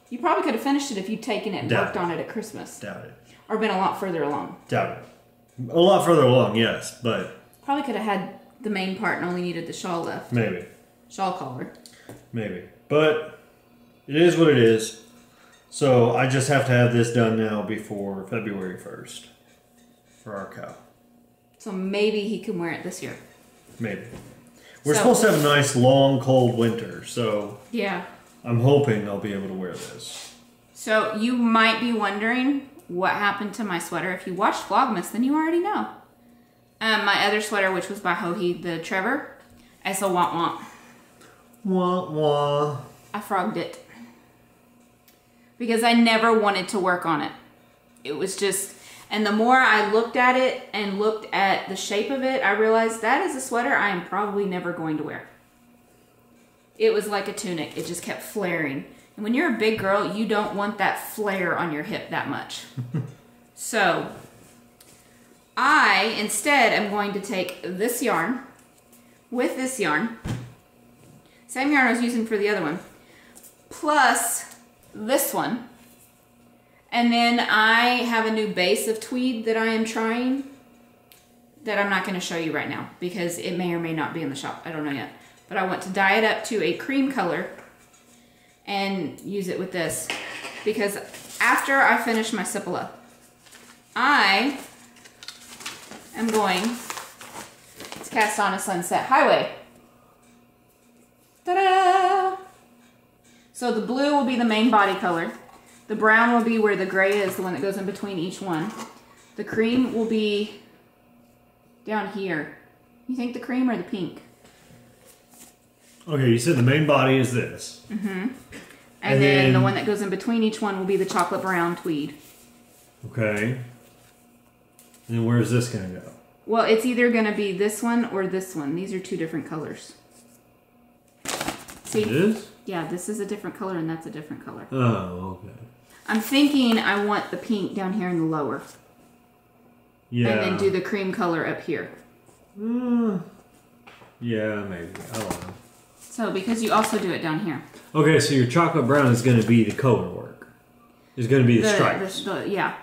You probably could have finished it if you'd taken it and worked on it at Christmas. Doubt it. Or been a lot further along. Doubt it. A lot further along, yes, but... Probably could have had the main part and only needed the shawl left. Maybe. Shawl collar. Maybe. But it is what it is. So I just have to have this done now before February 1st for our cow. So maybe he can wear it this year. Maybe. We're supposed to have a nice, long, cold winter, so... Yeah. I'm hoping I'll be able to wear this. So you might be wondering what happened to my sweater. If you watched Vlogmas, then you already know. My other sweater, which was by Hohi, the Trevor, I saw womp womp. Wah, wah. I frogged it. Because I never wanted to work on it. It was just... And the more I looked at it and looked at the shape of it, I realized that is a sweater I am probably never going to wear. It was like a tunic. It just kept flaring. And when you're a big girl, you don't want that flare on your hip that much. So, I instead am going to take this yarn with this yarn. Same yarn I was using for the other one. Plus this one. And then I have a new base of tweed that I am trying that I'm not going to show you right now because it may or may not be in the shop. I don't know yet. But I want to dye it up to a cream color and use it with this because after I finish my Cipolla, I am going to cast on a Sunset Highway. Ta-da! So the blue will be the main body color. The brown will be where the gray is, the one that goes in between each one. The cream will be down here. You think the cream or the pink? Okay, you said the main body is this. Mm-hmm. And then the one that goes in between each one will be the chocolate brown tweed. Okay. And then where's this going to go? Well, it's either going to be this one or this one. These are two different colors. See? It is? Yeah, this is a different color and that's a different color. Oh, okay. I'm thinking I want the pink down here in the lower. Yeah. And then do the cream color up here. Yeah, maybe. I don't know. So, because you also do it down here. Okay, so your chocolate brown is going to be the color work. It's going to be the stripes. Yeah.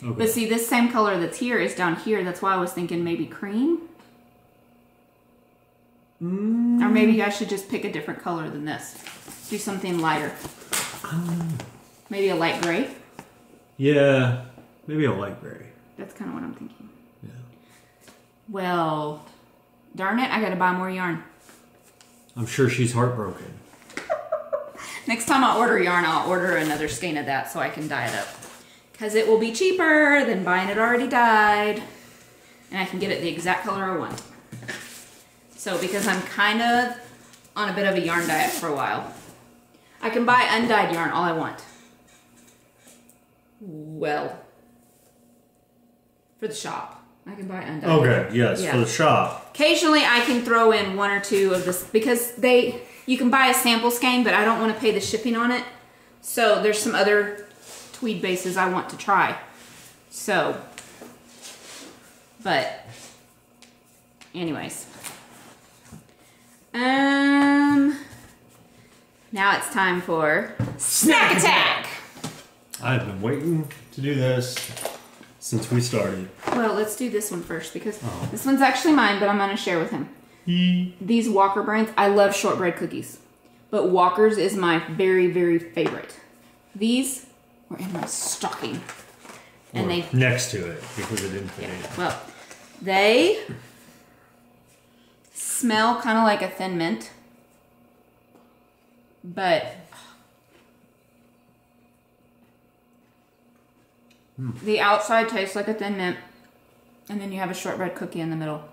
Okay. But see, this same color that's here is down here. That's why I was thinking maybe cream. Or maybe I should just pick a different color than this. Do something lighter. Maybe a light gray. Yeah, maybe a light gray. That's kind of what I'm thinking. Yeah. Well, darn it, I gotta buy more yarn. I'm sure she's heartbroken. Next time I order yarn, I'll order another skein of that so I can dye it up. Because it will be cheaper than buying it already dyed. And I can get it the exact color I want. So, because I'm kind of on a bit of a yarn diet for a while, I can buy undyed yarn all I want. Well, for the shop, I can buy undyed. Okay, yes, Yeah. for the shop. Occasionally, I can throw in one or two of this because you can buy a sample skein, but I don't want to pay the shipping on it. So there's some other tweed bases I want to try. So, but anyways. Now it's time for Snack Attack! I've been waiting to do this since we started. Well, let's do this one first because this one's actually mine, but I'm going to share with him. These Walker brands, I love shortbread cookies, but Walker's is my very, very favorite. These were in my stocking. And they next to it because it didn't fit in. Well, they smell kind of like a thin mint, but the outside tastes like a thin mint, and then you have a shortbread cookie in the middle.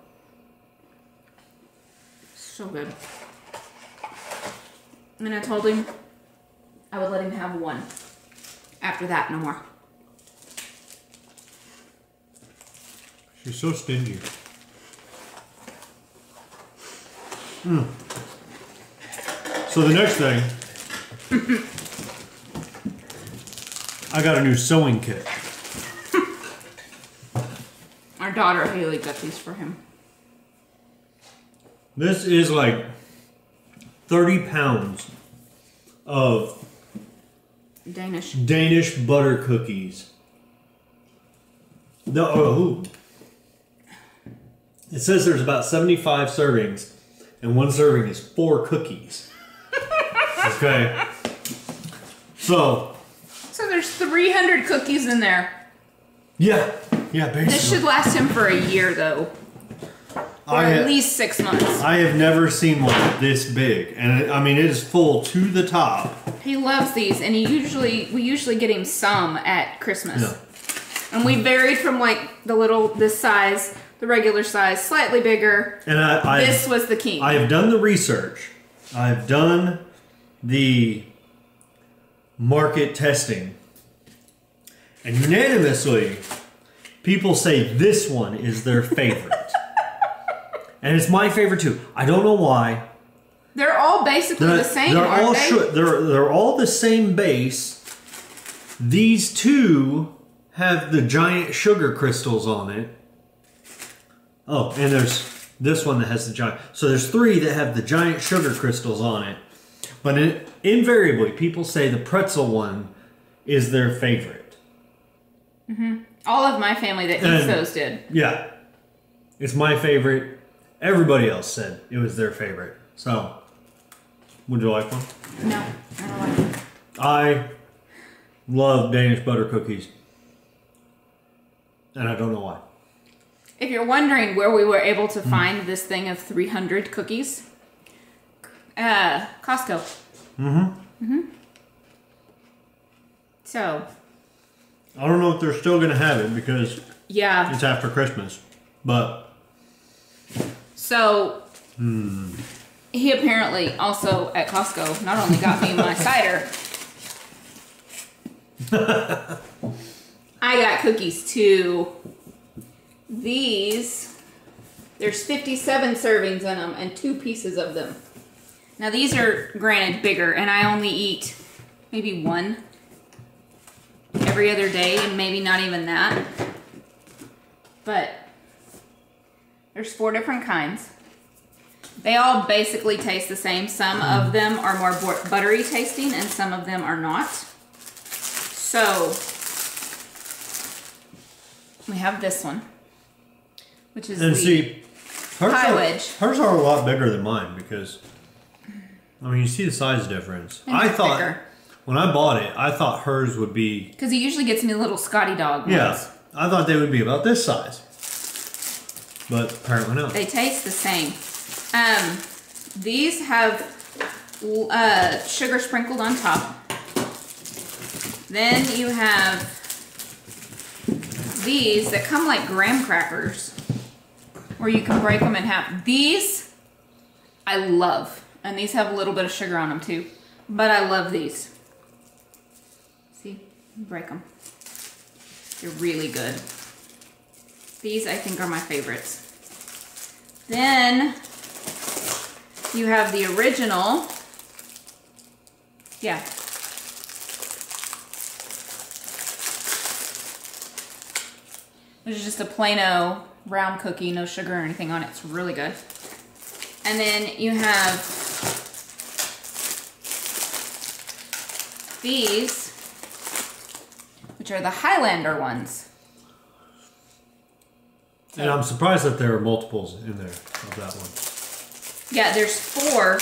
So good. And I told him I would let him have one. After that, no more. She's so stingy. So the next thing, I got a new sewing kit. Our daughter Haley got these for him. This is like 30 pounds of Danish butter cookies. It says there's about 75 servings, and one serving is 4 cookies. Okay. So there's 300 cookies in there. Yeah, basically. This should last him for a year, though. Or at least 6 months. I have never seen one this big, and I mean it is full to the top. He loves these, and we usually get him some at Christmas. Yeah. And we varied from like this size, the regular size, slightly bigger. And this was the king. I have done the research. I've done the market testing, and unanimously, people say this one is their favorite. And it's my favorite too. I don't know why. They're all basically the same, aren't they? They're all the same base. These two have the giant sugar crystals on it. Oh, and there's this one that has the giant. So there's 3 that have the giant sugar crystals on it. But invariably, people say the pretzel one is their favorite. Mm-hmm. All of my family that eats those did. Yeah. It's my favorite. Everybody else said it was their favorite. So, would you like one? No, I don't like them. I love Danish butter cookies. And I don't know why. If you're wondering where we were able to find this thing of 300 cookies, Costco. So. I don't know if they're still going to have it because it's after Christmas. But. So. He apparently also at Costco not only got me my cider. I got cookies too. These, there's 57 servings in them and 2 pieces of them. Now these are granted bigger, and I only eat maybe 1 every other day, and maybe not even that. But there's 4 different kinds. They all basically taste the same. Some of them are more buttery tasting, and some of them are not. So we have this one, which is pie wedge. Hers are a lot bigger than mine because, I mean, you see the size difference. And I thought thicker. When I bought it, I thought hers would be, because he usually gets me little Scotty dog ones. Yeah, I thought they would be about this size, but apparently not. They taste the same. These have sugar sprinkled on top. Then you have these that come like graham crackers, where you can break them in half. These I love, and these have a little bit of sugar on them too, but I love these. See, break them. They're really good. These I think are my favorites. Then you have the original. Yeah. Which is just a plain-o round cookie, no sugar or anything on it. It's really good. And then you have these, which are the Highlander ones. And I'm surprised that there are multiples in there of that one. Yeah, there's 4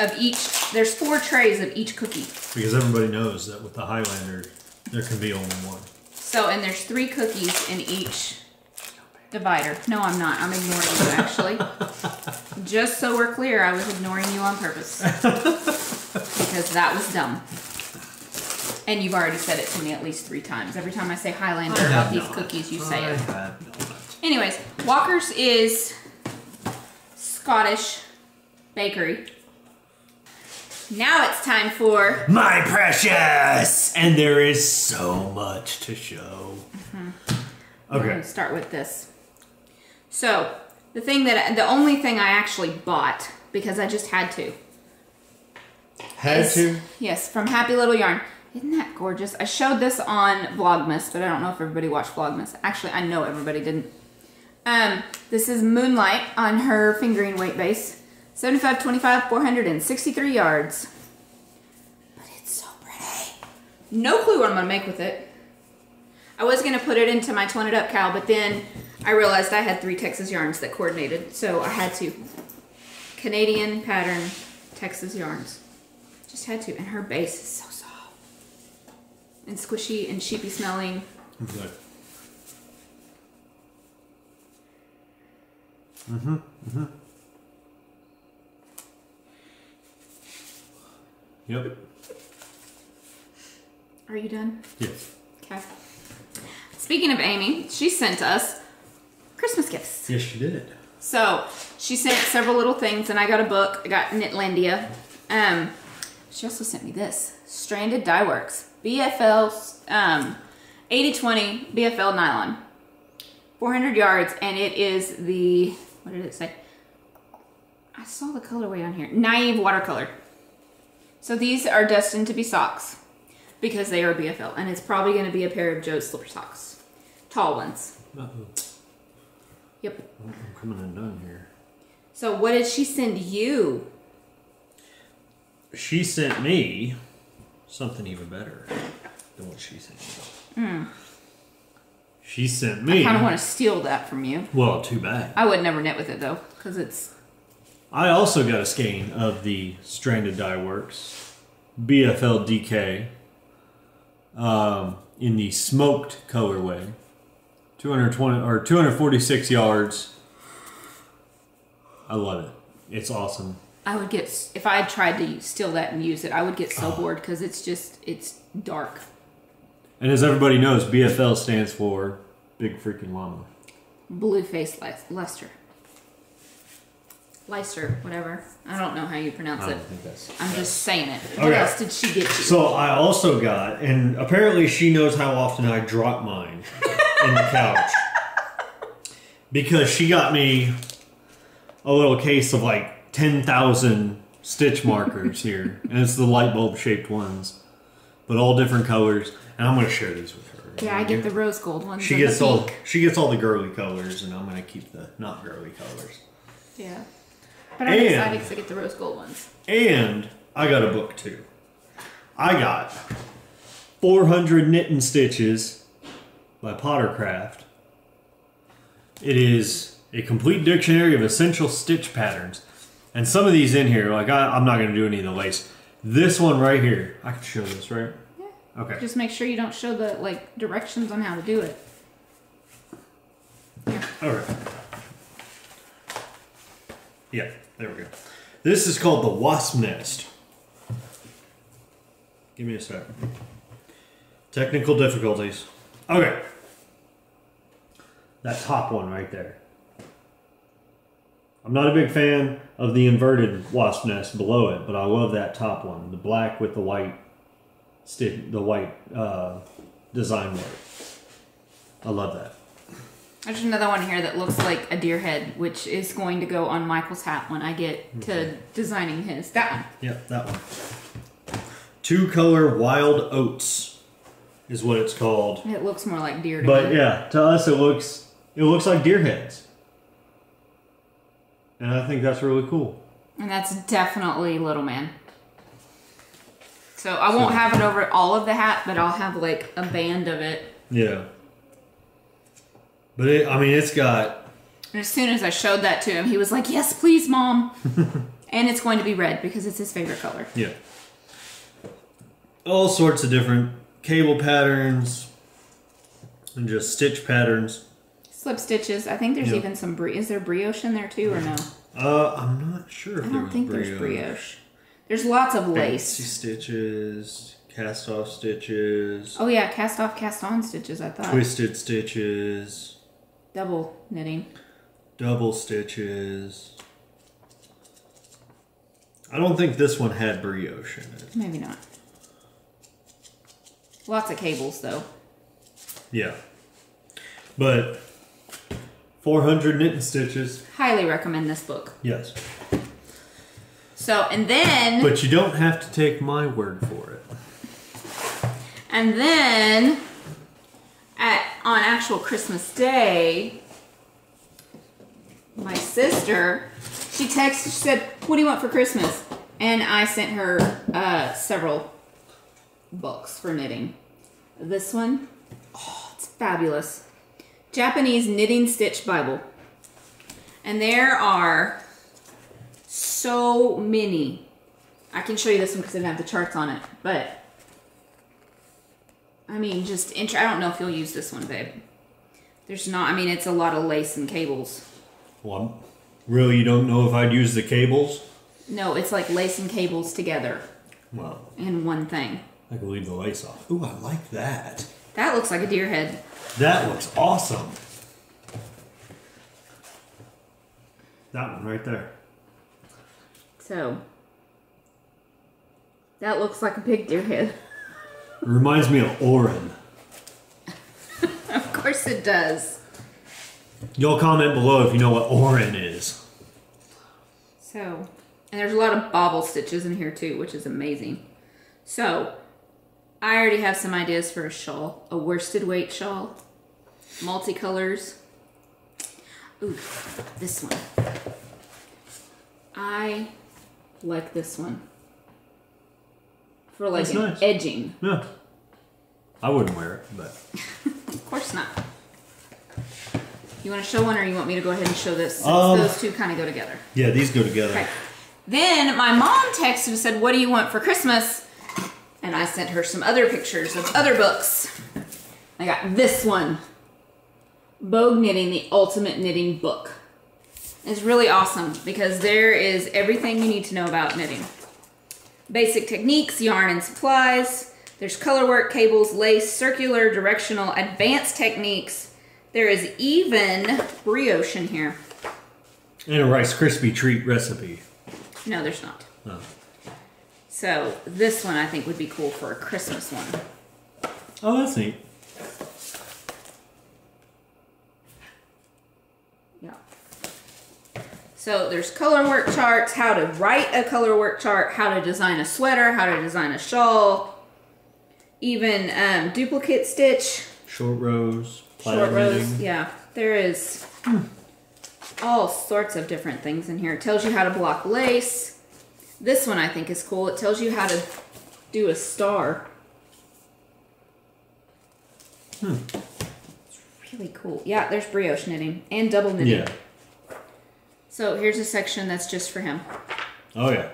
of each. There's 4 trays of each cookie. Because everybody knows that with the Highlander, there can be only one. So, and there's 3 cookies in each divider. No, I'm not. I'm ignoring you, actually. Just so we're clear, I was ignoring you on purpose. Because that was dumb. And you've already said it to me at least 3 times. Every time I say Highlander about these cookies, you say it. Anyways, Walker's is Scottish bakery. Now it's time for My Precious! And there is so much to show. I'm going to start with this. So, the only thing I actually bought, because I just had to, Had to? Yes, from Happy Little Yarn. Isn't that gorgeous? I showed this on Vlogmas, but I don't know if everybody watched Vlogmas. Actually, I know everybody didn't. This is Moonlight on her fingering weight base. 75/25, 463 yards. But it's so pretty. No clue what I'm going to make with it. I was going to put it into my Twin It Up cowl, but then I realized I had 3 Texas yarns that coordinated, so I had to. Canadian pattern Texas yarns. Just had to. And her base is so soft. And squishy and sheepy smelling. Okay. Yep. Are you done? Yes. Okay. Speaking of Amy, she sent us Christmas gifts. Yes, she did. So she sent several little things, and I got a book. I got Knitlandia. She also sent me this Stranded Dye Works BFL 80/20 BFL nylon, 400 yards, and it is the, what did it say? I saw the colorway on here. Naive watercolor. So these are destined to be socks because they are BFL, and it's probably going to be a pair of Joe's slipper socks, tall ones. Yep. I'm coming undone here. So what did she send you? She sent me something even better than what she sent me. She sent me... I kind of want to steal that from you. Well, too bad. I would never knit with it, though, because it's... I also got a skein of the Stranded Dye Works BFL DK in the smoked colorway. 220 or 246 yards. I love it. It's awesome. I would get, if I had tried to steal that and use it, I would get so bored because it's just, it's dark. And as everybody knows, BFL stands for Big Freaking Llama. Blue Face Leicester. Leicester, whatever. I don't know how you pronounce I it. don't think that's... I'm just saying it. Okay. What else did she get you? So I also got, and apparently she knows how often I drop mine in the couch. Because she got me a little case of like 10,000 stitch markers here. And it's the light bulb shaped ones. But all different colors. And I'm going to share these with her. Yeah, I get the rose gold ones. She gets all the girly colors, and I'm going to keep the not girly colors. Yeah. But I'm excited because I get the rose gold ones. And I got a book too. I got 400 Knitting Stitches by Pottercraft. It is a complete dictionary of essential stitch patterns. And some of these in here, like I'm not going to do any of the lace. This one right here, I can show this, right? Yeah. Okay. Just make sure you don't show the like directions on how to do it. Yeah. All right. Yeah, there we go. This is called the Wasp Nest. Give me a sec. Technical difficulties. Okay. That top one right there. I'm not a big fan of the inverted wasp nest below it, but I love that top one. The black with the white design work. I love that. There's another one here that looks like a deer head, which is going to go on Michael's hat when I get to designing his. That one. Yep, that one. 2-color wild oats is what it's called. It looks more like deer to But me. yeah, to us it looks like deer heads. And I think that's really cool. And that's definitely Little Man. So I won't have it over all of the hat, but I'll have like a band of it. Yeah. But it's got... And as soon as I showed that to him, he was like, "Yes, please, Mom." And it's going to be red because it's his favorite color. Yeah. All sorts of different cable patterns and just stitch patterns. Slip stitches. I think there's even some is there brioche in there too or no? I'm not sure if I don't think brioche. there's brioche. There's lots of lace. Fancy stitches, cast off stitches. Oh yeah, cast off, cast on stitches, I thought. Twisted stitches. Double knitting. Double stitches. I don't think this one had brioche in it. Maybe not. Lots of cables though. Yeah. But 400 knitting stitches. Highly recommend this book. Yes. So, and then... But you don't have to take my word for it. And then, on actual Christmas Day, my sister, she said, what do you want for Christmas? And I sent her several books for knitting. This one, oh, it's fabulous. Japanese Knitting Stitch Bible. And there are so many. I can show you this one because I didn't have the charts on it. But, I mean, I don't know if you'll use this one, babe. There's not, I mean, it's a lot of lace and cables. Well, really, you don't know if I'd use the cables? No, it's like lace and cables together. Wow. In one thing. I can leave the lace off. Ooh, I like that. That looks like a deer head. That looks awesome. That one right there. So, that looks like a big deer head. It reminds me of Orin. Of course it does. Y'all comment below if you know what Orin is. So, and there's a lot of bobble stitches in here too, which is amazing. So, I already have some ideas for a shawl. A worsted weight shawl. Multicolors. Ooh, this one. I like this one. For like That's an nice. edging. Yeah. I wouldn't wear it, but... Of course not. You want to show one or you want me to go ahead and show this? Since those two kind of go together. Yeah, these go together. Okay. Then my mom texted and said, what do you want for Christmas? And I sent her some other pictures of other books. I got this one. Bogue Knitting, the Ultimate Knitting Book. It's really awesome because there is everything you need to know about knitting. Basic techniques, yarn and supplies. There's color work, cables, lace, circular, directional, advanced techniques. There is even brioche in here. And a Rice Krispie treat recipe. No, there's not. Oh. So this one I think would be cool for a Christmas one. Oh, that's neat. Yeah. So there's color work charts, how to write a color work chart, how to design a sweater, how to design a shawl, even duplicate stitch. Short rows, Short plaid rows, knitting. yeah. There is all sorts of different things in here. It tells you how to block lace. This one I think is cool. It tells you how to do a star. It's really cool. Yeah, there's brioche knitting and double knitting. Yeah. So here's a section that's just for him. Oh, yeah.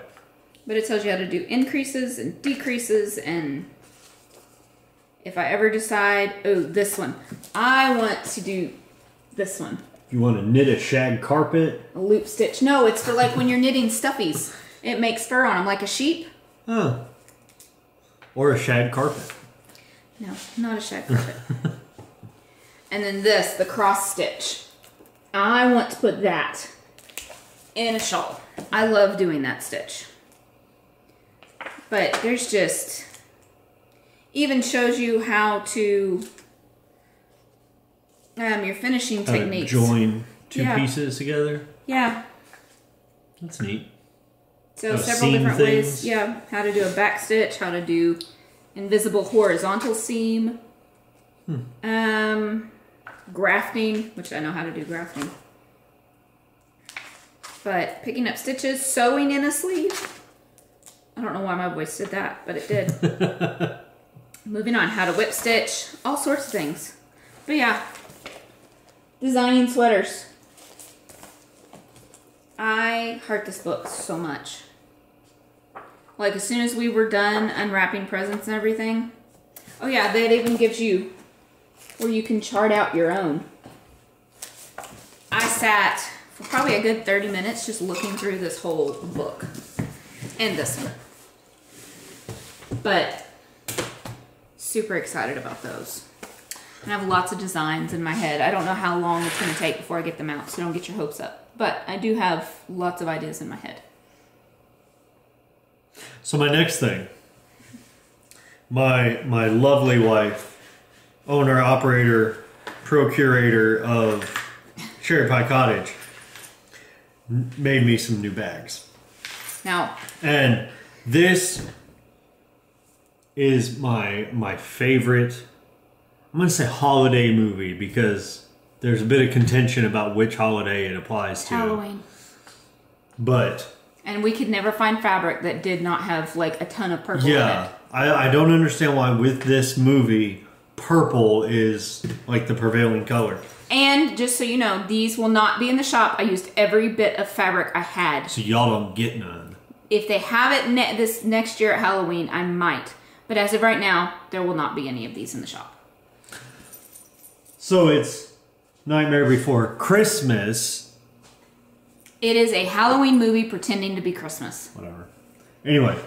But it tells you how to do increases and decreases, and if I ever decide, oh, this one. I want to do this one. You want to knit a shag carpet? A loop stitch. No, it's for like when you're knitting stuffies. It makes fur on them like a sheep. Oh. Or a shag carpet. No, not a shag carpet. And then this, the cross stitch. I want to put that in a shawl. I love doing that stitch. But there's just, even shows you how to, your finishing techniques. Join two pieces together. Yeah. That's neat. So several different things. ways. Yeah, how to do a back stitch, how to do invisible horizontal seam. Grafting, which I know how to do grafting. But picking up stitches, sewing in a sleeve. I don't know why my voice did that, but it did. Moving on, how to whip stitch, all sorts of things. But yeah, designing sweaters. I heart this book so much. Like as soon as we were done unwrapping presents and everything. Oh yeah, that even gives you where you can chart out your own. I sat for probably a good 30 minutes just looking through this whole book. And this one. But super excited about those. And I have lots of designs in my head. I don't know how long it's going to take before I get them out, so don't get your hopes up. But I do have lots of ideas in my head. So my next thing, my lovely wife, owner, operator, procurator of Cherry Pie Cottage, made me some new bags. Now, and this is my favorite, I'm going to say holiday movie, because there's a bit of contention about which holiday it applies to. Halloween. But... And we could never find fabric that did not have like a ton of purple in it. I don't understand why with this movie, purple is like the prevailing color. And just so you know, these will not be in the shop. I used every bit of fabric I had. So y'all don't get none. If they have it this next year at Halloween, I might. But as of right now, there will not be any of these in the shop. So it's Nightmare Before Christmas. It is a Halloween movie pretending to be Christmas. Whatever. Anyway.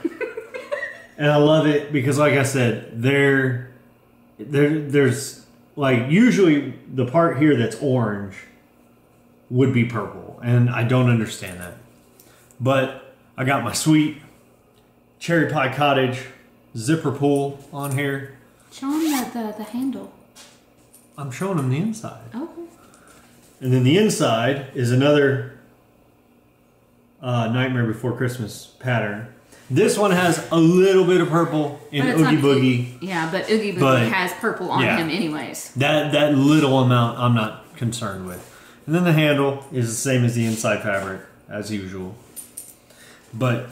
And I love it because, like I said, there's like usually the part here that's orange would be purple. And I don't understand that. But I got my sweet Cherry Pie Cottage zipper pull on here. Show them the handle. I'm showing them the inside. Oh. And then the inside is another Nightmare Before Christmas pattern. This one has a little bit of purple in Oogie Boogie. Yeah, but Oogie Boogie has purple on him anyways. That little amount I'm not concerned with. And then the handle is the same as the inside fabric, as usual. But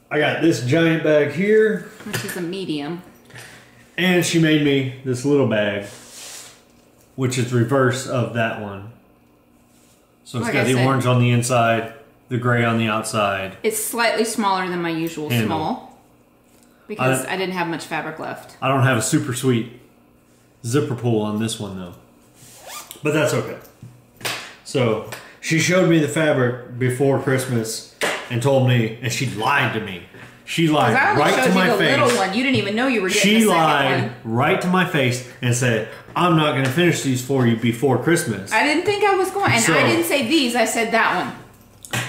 I got this giant bag here. Which is a medium. And she made me this little bag, which is reverse of that one. So it's got the orange on the inside, the gray on the outside. It's slightly smaller than my usual small. Because I didn't have much fabric left. I don't have a super sweet zipper pull on this one though. But that's okay. So she showed me the fabric before Christmas and told me, and she lied to me. She lied right to my face. Little one. You didn't even know you were getting the second one. She lied right to my face and said, I'm not going to finish these for you before Christmas. I didn't think I was going. And I didn't say these. I said that one.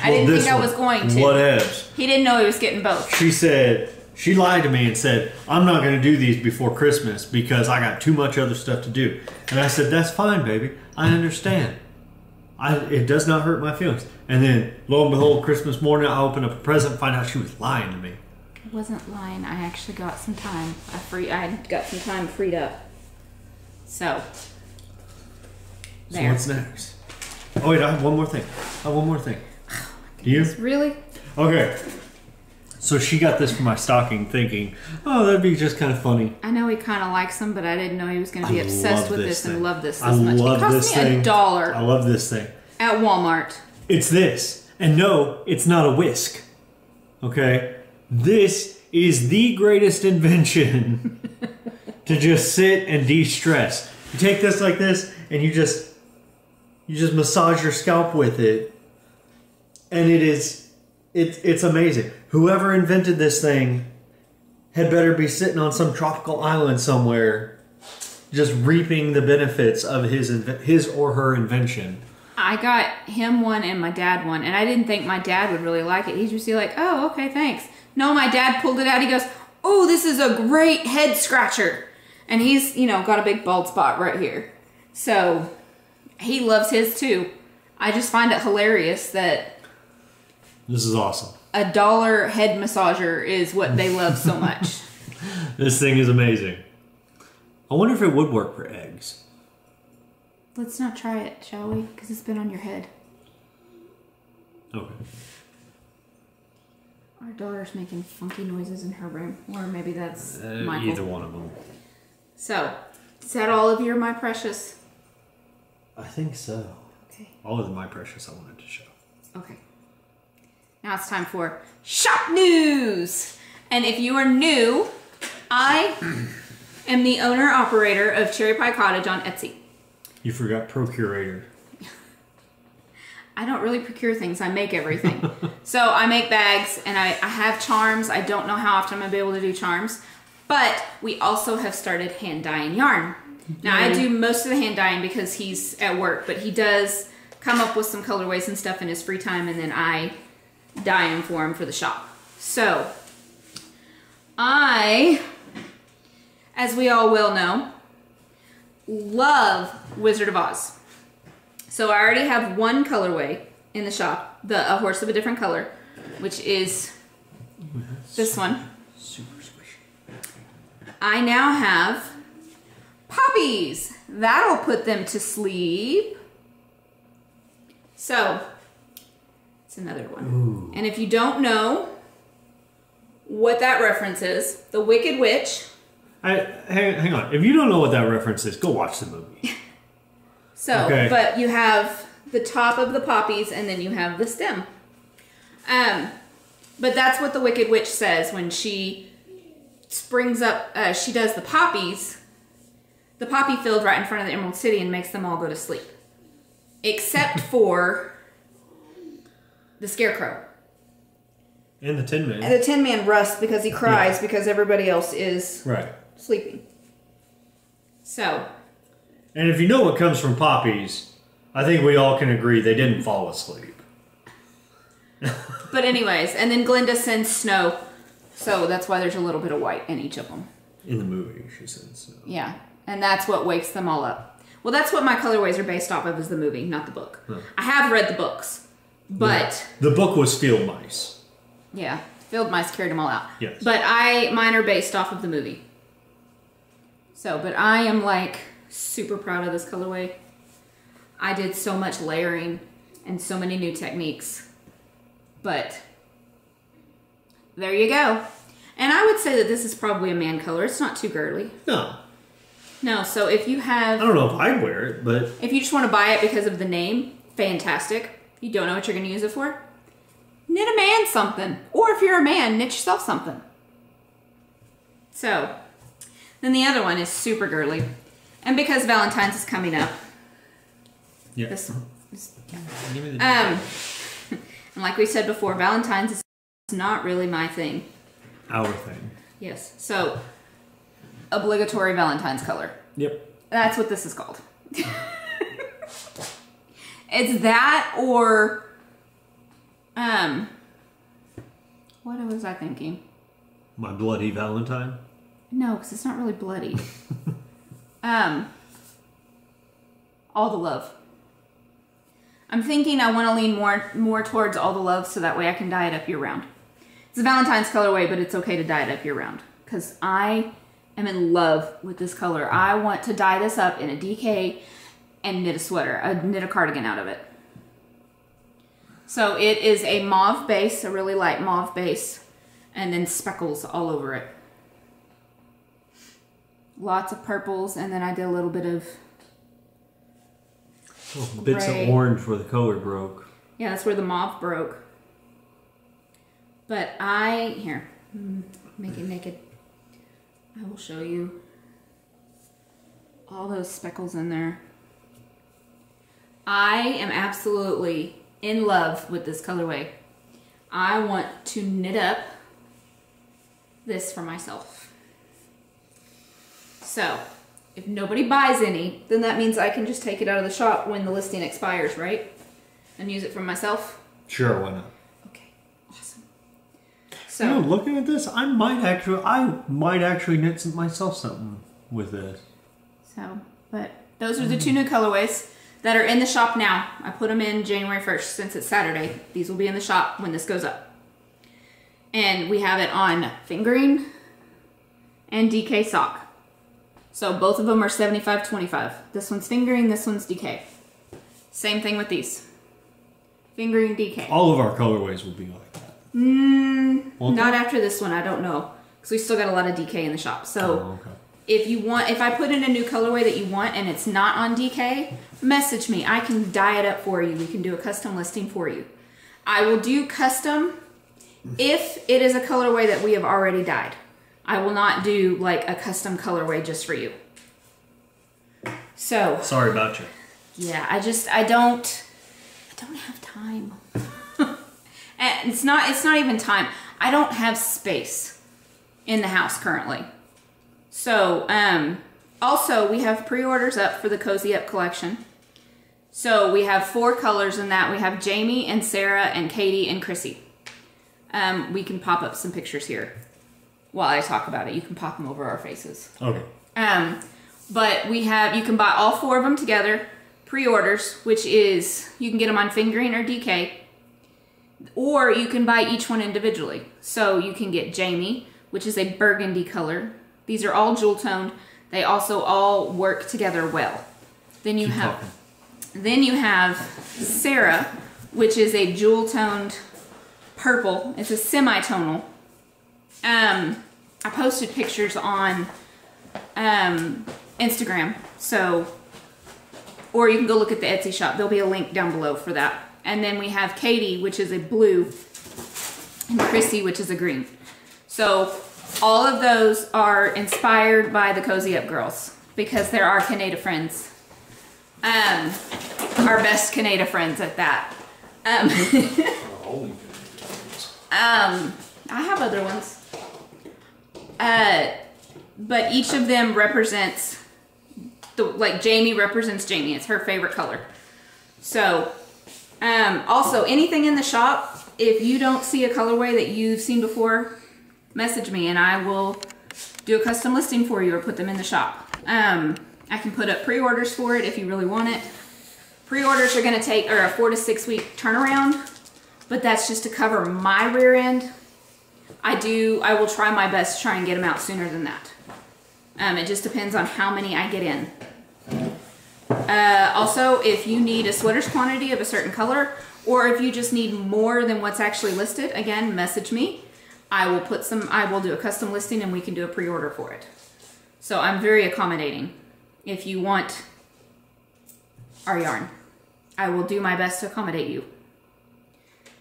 I didn't think I was going to. Whatevs. He didn't know he was getting both. She said, she lied to me and said, I'm not going to do these before Christmas because I got too much other stuff to do. And I said, that's fine, baby. I understand. It does not hurt my feelings. And then, lo and behold, Christmas morning, I opened up a present and find out she was lying to me. I wasn't lying. I actually got some time. I got some time freed up. So what's next? Oh wait, I have one more thing. Do you? Really? Okay. So she got this for my stocking thinking, oh, that'd be just kind of funny. I know he kind of likes them, but I didn't know he was going to be obsessed with this and love this as much. It cost me $1. I love this thing. At Walmart. It's this. And no, it's not a whisk. Okay? This is the greatest invention to just sit and de-stress. You take this like this and you just massage your scalp with it. And it's amazing. Whoever invented this thing had better be sitting on some tropical island somewhere just reaping the benefits of his or her invention. I got him one and my dad one, and I didn't think my dad would really like it. He'd just be like, oh, okay, thanks. No, my dad pulled it out. He goes, oh, this is a great head scratcher. And he's, got a big bald spot right here. So he loves his too. I just find it hilarious that this is awesome. $1 head massager is what they love so much. This thing is amazing. I wonder if it would work for eggs. Let's not try it, shall we? Because it's been on your head. Okay. Our daughter's making funky noises in her room. Or maybe that's Michael. Either one of them. So, is that all of your My Precious? I think so. Okay. All of the My Precious I wanted to show. Okay. Now it's time for shop news. And if you are new, I am the owner-operator of Cherry Pie Cottage on Etsy. You forgot procurator. I don't really procure things. I make everything. So I make bags and I have charms. I don't know how often I'm going to be able to do charms. But we also have started hand dyeing yarn. Now I do most of the hand dyeing because he's at work. But he does come up with some colorways and stuff in his free time. And then I dye them for him for the shop. So I, as we all well know, love Wizard of Oz. So I already have one colorway in the shop, a horse of a different color, which is This one. Super squishy. I now have poppies. That'll put them to sleep. So, it's another one. Ooh. And if you don't know what that reference is, the Wicked Witch. Hang on. If you don't know what that reference is, go watch the movie. So, okay. But you have the top of the poppies and then you have the stem. But that's what the Wicked Witch says when she springs up, she does the poppies, the poppy field right in front of the Emerald City and makes them all go to sleep. Except for the Scarecrow. And the Tin Man. And the Tin Man rusts because he cries because everybody else is sleeping. So. And if you know what comes from poppies, I think we all can agree they didn't fall asleep. But anyways, and then Glinda sends snow. So that's why there's a little bit of white in each of them. In the movie, she sends snow. Yeah. And that's what wakes them all up. Well, that's what my colorways are based off of is the movie, not the book. Huh. I have read the books, but... The book was Field Mice. Yeah. Field Mice carried them all out. Yes. But mine are based off of the movie. So, but I am like super proud of this colorway. I did so much layering and so many new techniques. But there you go. And I would say that this is probably a man color. It's not too girly. No, so if you have... I don't know if I'd wear it, but... If you just want to buy it because of the name, fantastic. You don't know what you're going to use it for? Knit a man something. Or if you're a man, knit yourself something. So, then the other one is super girly. And because Valentine's is coming up... Yeah. And like we said before, Valentine's is not really my thing. Our thing. Yes. So, obligatory Valentine's color. Yep. That's what this is called. It's that or... what was I thinking? My Bloody Valentine? No, because it's not really bloody. All the Love. I'm thinking I want to lean more towards All the Love so that way I can dye it up year round. It's a Valentine's colorway, but it's okay to dye it up year round. Because I am in love with this color. I want to dye this up in a DK and knit a sweater. Knit a cardigan out of it. So it is a mauve base, a really light mauve base, and then speckles all over it. Lots of purples, and then I did a little bit of bits gray. of orange where the color broke. Yeah, that's where the mauve broke. But here, make it naked. I will show you all those speckles in there. I am absolutely in love with this colorway. I want to knit up this for myself. So, if nobody buys any, then that means I can just take it out of the shop when the listing expires, right? And use it for myself? Sure, why not? Okay, awesome. So, you know, looking at this, I might actually knit myself something with this. So, but those are the two new colorways that are in the shop now. I put them in January 1st since it's Saturday. These will be in the shop when this goes up. And we have it on fingering and DK sock. So both of them are 75-25. This one's fingering, this one's DK. Same thing with these. Fingering, DK. All of our colorways will be like that. Not after this one, I don't know. Because we still got a lot of DK in the shop. So okay. if I put in a new colorway that you want and it's not on DK, message me. I can dye it up for you. We can do a custom listing for you. I will do custom if it is a colorway that we have already dyed. I will not do like a custom colorway just for you. So sorry about you. Yeah, I don't have time. And it's not even time. I don't have space in the house currently. So, also we have pre-orders up for the Cozy Up collection. So we have 4 colors in that. We have Jamie and Sarah and Katie and Chrissy. We can pop up some pictures here while I talk about it. You can pop them over our faces. Okay. But you can buy all 4 of them together, pre-orders, which is, you can get them on fingering or DK. Or you can buy each one individually. So you can get Jamie, which is a burgundy color. These are all jewel toned. They also all work together well. Then you have Sarah, which is a jewel toned purple. It's a semi-tonal. I posted pictures on Instagram, so, or you can go look at the Etsy shop. There'll be a link down below for that. And then we have Katie, which is a blue, and Chrissy, which is a green. So all of those are inspired by the Cozy Up girls because they're our Canada friends. Our best Canada friends at that. I have other ones. But each of them represents, like Jamie represents Jamie. It's her favorite color. So, also anything in the shop, if you don't see a colorway that you've seen before, message me and I will do a custom listing for you or put them in the shop. I can put up pre-orders for it if you really want it. Pre-orders are going to take a 4 to 6 week turnaround, but that's just to cover my rear end. I will try my best to try and get them out sooner than that. It just depends on how many I get in. Also, if you need a sweater's quantity of a certain color, or if you just need more than what's actually listed, again, message me. I will do a custom listing and we can do a pre-order for it. So I'm very accommodating. If you want our yarn, I will do my best to accommodate you.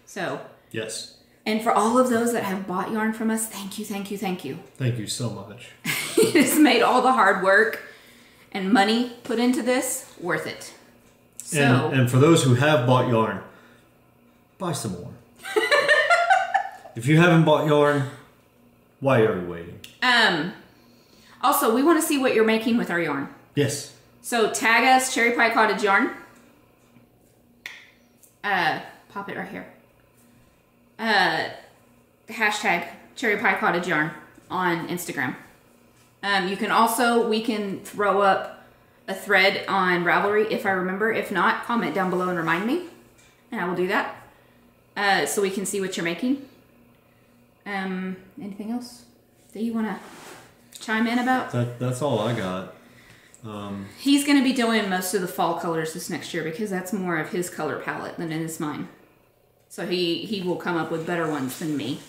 So. Yes. And for all of those that have bought yarn from us, thank you, thank you, thank you. Thank you so much. It has made all the hard work and money put into this worth it. So, and for those who have bought yarn, buy some more. If you haven't bought yarn, why are you waiting? Also, we want to see what you're making with our yarn. Yes. So tag us, Cherry Pie Cottage Yarn. Pop it right here. Hashtag Cherry Pie Cottage Yarn on Instagram. You can also, we can throw up a thread on Ravelry if I remember. If not, comment down below and remind me, and I will do that. So we can see what you're making. Anything else that you want to chime in about? That's all I got. He's going to be doing most of the fall colors this next year because that's more of his color palette than it is mine. So he will come up with better ones than me.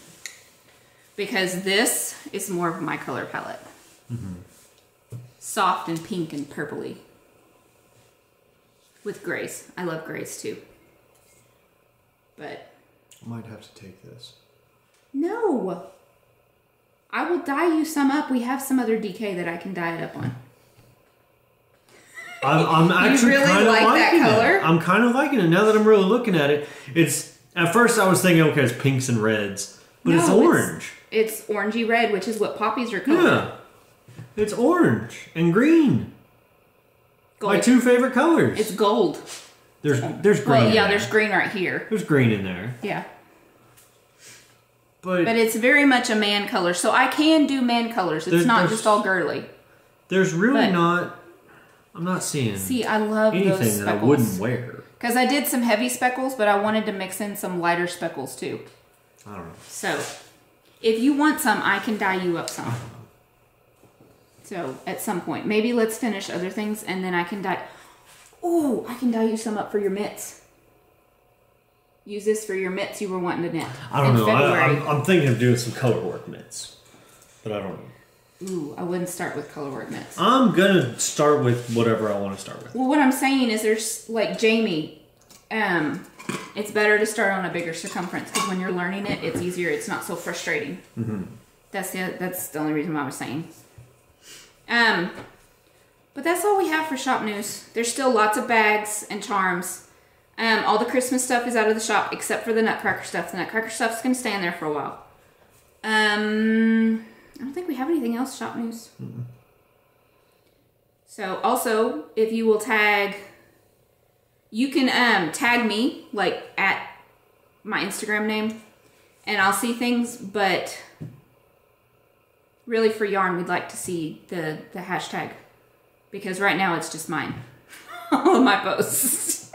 Because this is more of my color palette. Mm-hmm. Soft and pink and purpley. With grays. I love grays too. But I might have to take this. No. I will dye you some up. We have some other DK that I can dye it up on. I'm actually really kind of like liking that color? it. I'm kind of liking it now that I'm really looking at it. It's at first I was thinking, okay, it's pinks and reds, but it's orange. It's orangey red, which is what poppies are called. Yeah, it's orange and green. Gold. My two favorite colors. It's gold. There's green. Well, yeah, there's green right here. There's green in there. Yeah. But it's very much a man color, so I can do man colors. It's not just all girly. There's really not. I'm not seeing. See, I love anything those speckles. that I wouldn't wear. Because I did some heavy speckles, but I wanted to mix in some lighter speckles too. I don't know. So, if you want some, I can dye you up some. So, at some point. Maybe let's finish other things and then I can dye... Ooh, I can dye you some up for your mitts. Use this for your mitts you were wanting to knit. I don't know. I'm thinking of doing some color work mitts. But I don't know. Ooh, I wouldn't start with color work mitts. I'm going to start with whatever I want to start with. Well, what I'm saying is there's, like Jamie, it's better to start on a bigger circumference because when you're learning it, it's easier. It's not so frustrating. Mm-hmm. That's the only reason why I was saying. But that's all we have for shop news. There's still lots of bags and charms. All the Christmas stuff is out of the shop except for the Nutcracker stuff. The Nutcracker stuff's going to stay in there for a while. I don't think we have anything else shop news. Mm-mm. So also, if you will tag, you can tag me like at my Instagram name, and I'll see things. But really, for yarn, we'd like to see the hashtag because right now it's just mine, all of my posts,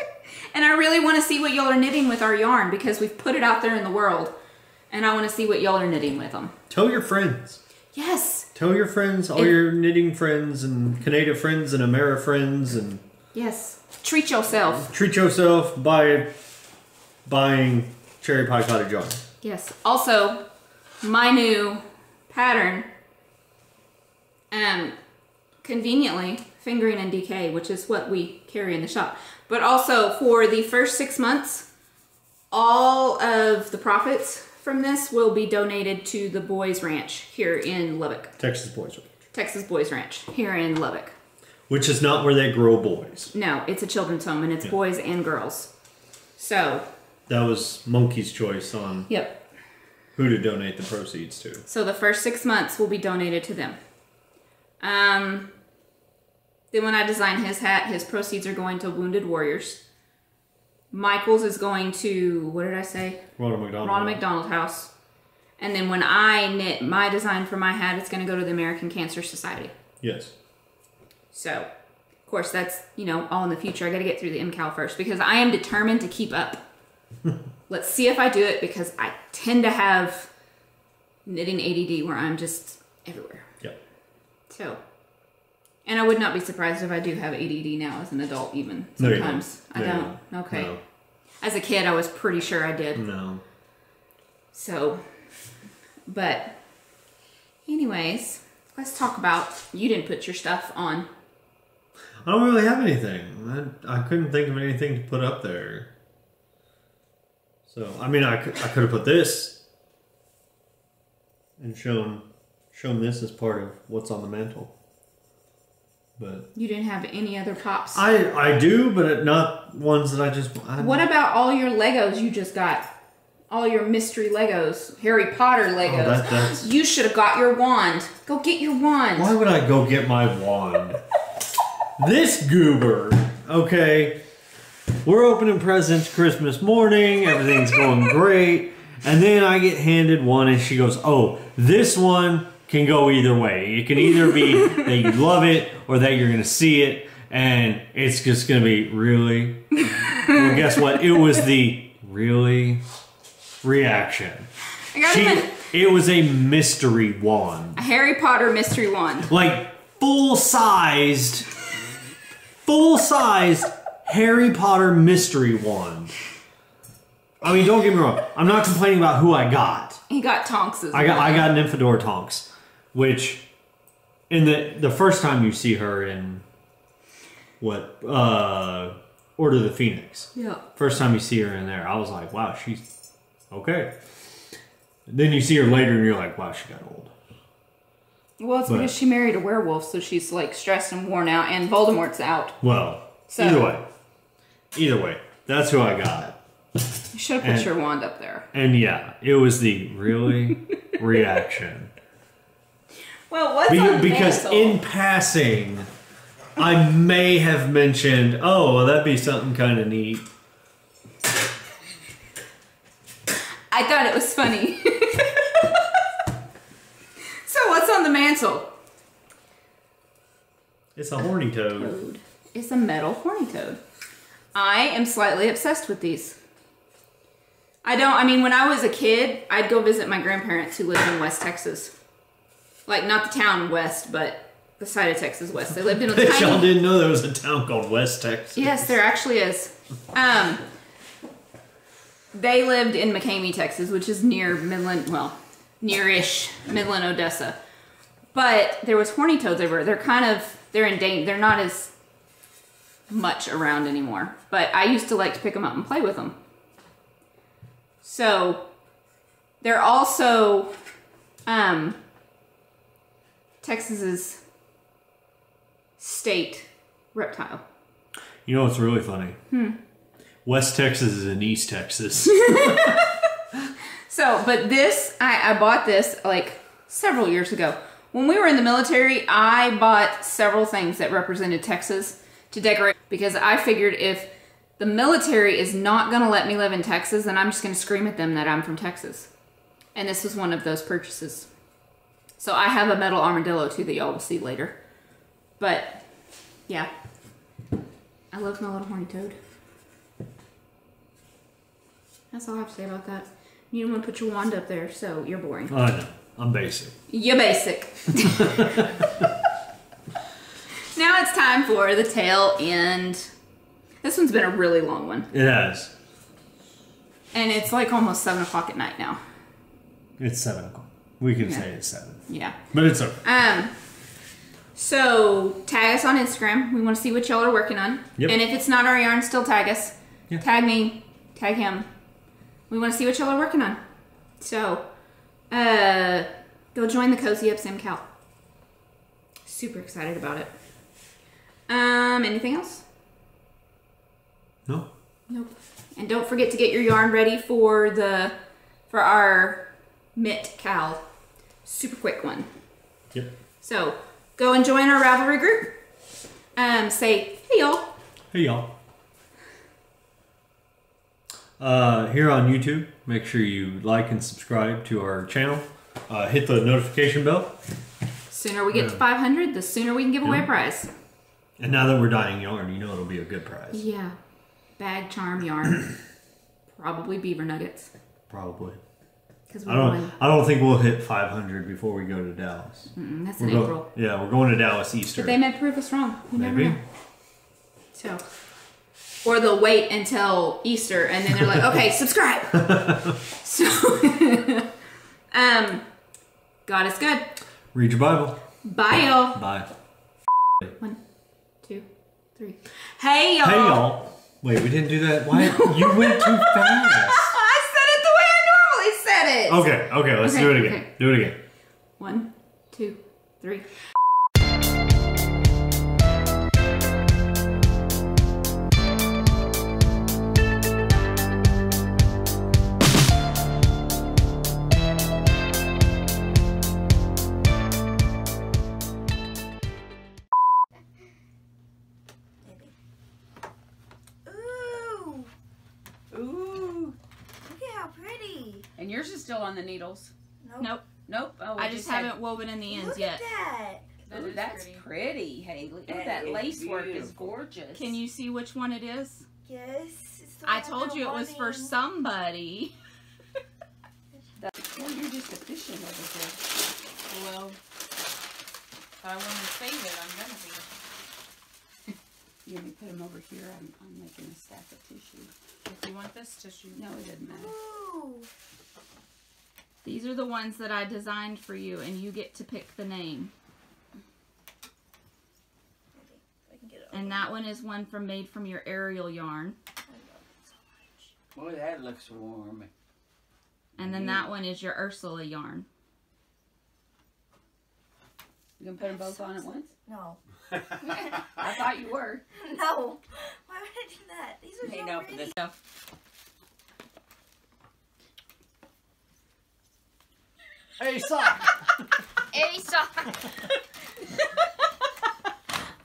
And I really want to see what y'all are knitting with our yarn because we've put it out there in the world. And I want to see what y'all are knitting with them. Tell your friends. Yes. Tell your friends, all your knitting friends and Canada friends and Ameri friends. And yes. Treat yourself. Treat yourself by buying Cherry Pie Cottage yarn. Yes. Also, my new pattern, conveniently, fingering and DK, which is what we carry in the shop. But also, for the first 6 months, all of the profits from this will be donated to the Boys Ranch here in Lubbock. Texas Boys Ranch. Texas Boys Ranch here in Lubbock. Which is not where they grow boys. No, it's a children's home, and it's boys and girls. So. That was Monkey's choice on Yep. who to donate the proceeds to. So the first 6 months will be donated to them. Then when I design his hat, his proceeds are going to Wounded Warriors. Michael's is going to, what did I say? Ronald McDonald. Ronald McDonald House. And then when I knit my design for my hat, it's going to go to the American Cancer Society. Yes. So, of course, that's, all in the future. I got to get through the MCAL first because I am determined to keep up. Let's see if I do it because I tend to have knitting ADD where I'm just everywhere. Yep. So, and I would not be surprised if I do have ADD now as an adult even. Sometimes. No, I don't. Okay. No. As a kid, I was pretty sure I did. No. So, but anyways, let's talk about, you didn't put your stuff on. I don't really have anything. I couldn't think of anything to put up there. So, I mean, I could have put this and shown this as part of what's on the mantle. But you didn't have any other pops? I do, but not ones that What about all your Legos you just got? All your mystery Legos, Harry Potter Legos. That's... You should have got your wand. Go get your wand. Why would I go get my wand? This goober, okay. We're opening presents Christmas morning. Everything's going great. And then I get handed one and she goes, oh, this one can go either way. It can either be that you love it or that you're going to see it. And it's just going to be really. Well, guess what? It was the really reaction. It was a mystery wand. A Harry Potter mystery wand. Like full-sized Harry Potter mystery wand. I mean, don't get me wrong. I'm not complaining about who I got. He got Tonks as well. I got an Infidor Tonks, which in the first time you see her in Order of the Phoenix. Yeah. First time you see her in there, I was like, wow, she's okay. Then you see her later and you're like, wow, she got old. Well, it's because she married a werewolf, so she's like stressed and worn out, and Voldemort's out. Well, either way, that's who I got. You should have put your wand up there. And yeah, it was the really reaction. Well, what's on the because mantle? In passing, I may have mentioned, oh, well, that'd be something kind of neat. I thought it was funny. So what's on the mantle? It's a horny toad. It's a metal horny toad. I am slightly obsessed with these. I mean, when I was a kid, I'd go visit my grandparents who lived in West Texas. Like, not the town West, but the side of Texas West. They lived in a tiny... Y'all didn't know there was a town called West Texas. Yes, there actually is. They lived in McCamey, Texas, which is near Midland, well, near-ish Midland, Odessa. But there was horny toads everywhere. They're in danger. They're not as much around anymore. But I used to like to pick them up and play with them. So, they're also Texas's state reptile. You know what's really funny? West Texas is in East Texas. So, but this, I bought this like several years ago. When we were in the military, I bought several things that represented Texas to decorate because I figured if the military is not going to let me live in Texas, then I'm just going to scream at them that I'm from Texas. And this was one of those purchases. So I have a metal armadillo too that y'all will see later. But, yeah. I love my little horny toad. That's all I have to say about that. You don't want to put your wand up there, so you're boring. I know. I'm basic. You're basic. Now it's time for the tail end. This one's been a really long one. It has. And it's like almost 7 o'clock at night now. It's 7 o'clock. We can say it's 7. Yeah. But it's okay. So tag us on Instagram. We want to see what y'all are working on. Yep. And if it's not our yarn, still tag us. Yeah. Tag me. Tag him. We want to see what y'all are working on. So, go join the Cozy Up Sim Cal. Super excited about it. Anything else? No. Nope. And don't forget to get your yarn ready for our mitt cal. Super quick one. Yep. So go and join our Ravelry group. Say, hey y'all. Hey y'all. Here on YouTube, make sure you like and subscribe to our channel. Hit the notification bell. Sooner we get to 500, the sooner we can give away a prize. And now that we're dyeing yarn, you know it'll be a good prize. Yeah. Bag charm yarn. Probably beaver nuggets. Probably. I don't think we'll hit 500 before we go to Dallas. That's in April. Yeah, we're going to Dallas Easter. But they may prove us wrong. You never Maybe. know. So, or they'll wait until Easter and then they're like, okay, subscribe. So, God is good. Read your Bible. Bye, y'all. Bye. 1, 2, 3. Hey, y'all. Hey, y'all. Wait, we didn't do that. Why? You went too fast. I said it the way I normally said it. Okay, let's do it again. Okay. Do it again. 1, 2, 3. And yours is still on the needles. Nope. Nope. Oh, I just haven't woven in the ends Look yet. at that. Ooh, that's pretty, Haley. Look at that lace work is gorgeous. Can you see which one it is? Yes. It's the I one told I'm you it was for wanting. somebody. Well, you're just efficient over here. Well, if I want to save it, I'm gonna be. You want me to put them over here? I'm making a stack of tissue. If you want this tissue. No, it doesn't matter. Ooh. These are the ones that I designed for you, and you get to pick the name. I can get it And that one is one made from your Ariel yarn. I love it so much. Boy, that looks warm. And then that one is your Ursula yarn. You gonna put them both on at once? No. I thought you were. No. Why would I do that? These are Hey, so no, pretty. this- Hey, sock. Hey, sock.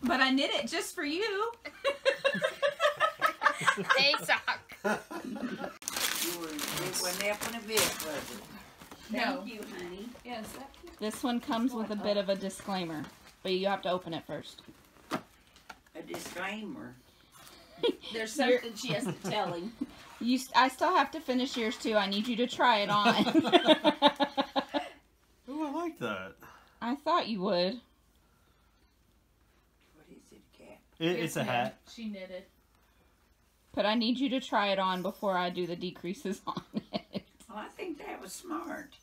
But I knit it just for you. Hey, sock. You were, it wasn't helping a bit, was it? Thank you, honey. Yes. This one comes with a bit of a disclaimer, but you have to open it first. A disclaimer. There's something she has to tell him. I still have to finish yours too. I need you to try it on. Oh, I like that. I thought you would. What is it, cat? It's a hat. She knitted. But I need you to try it on before I do the decreases on it. Well, I think that was smart.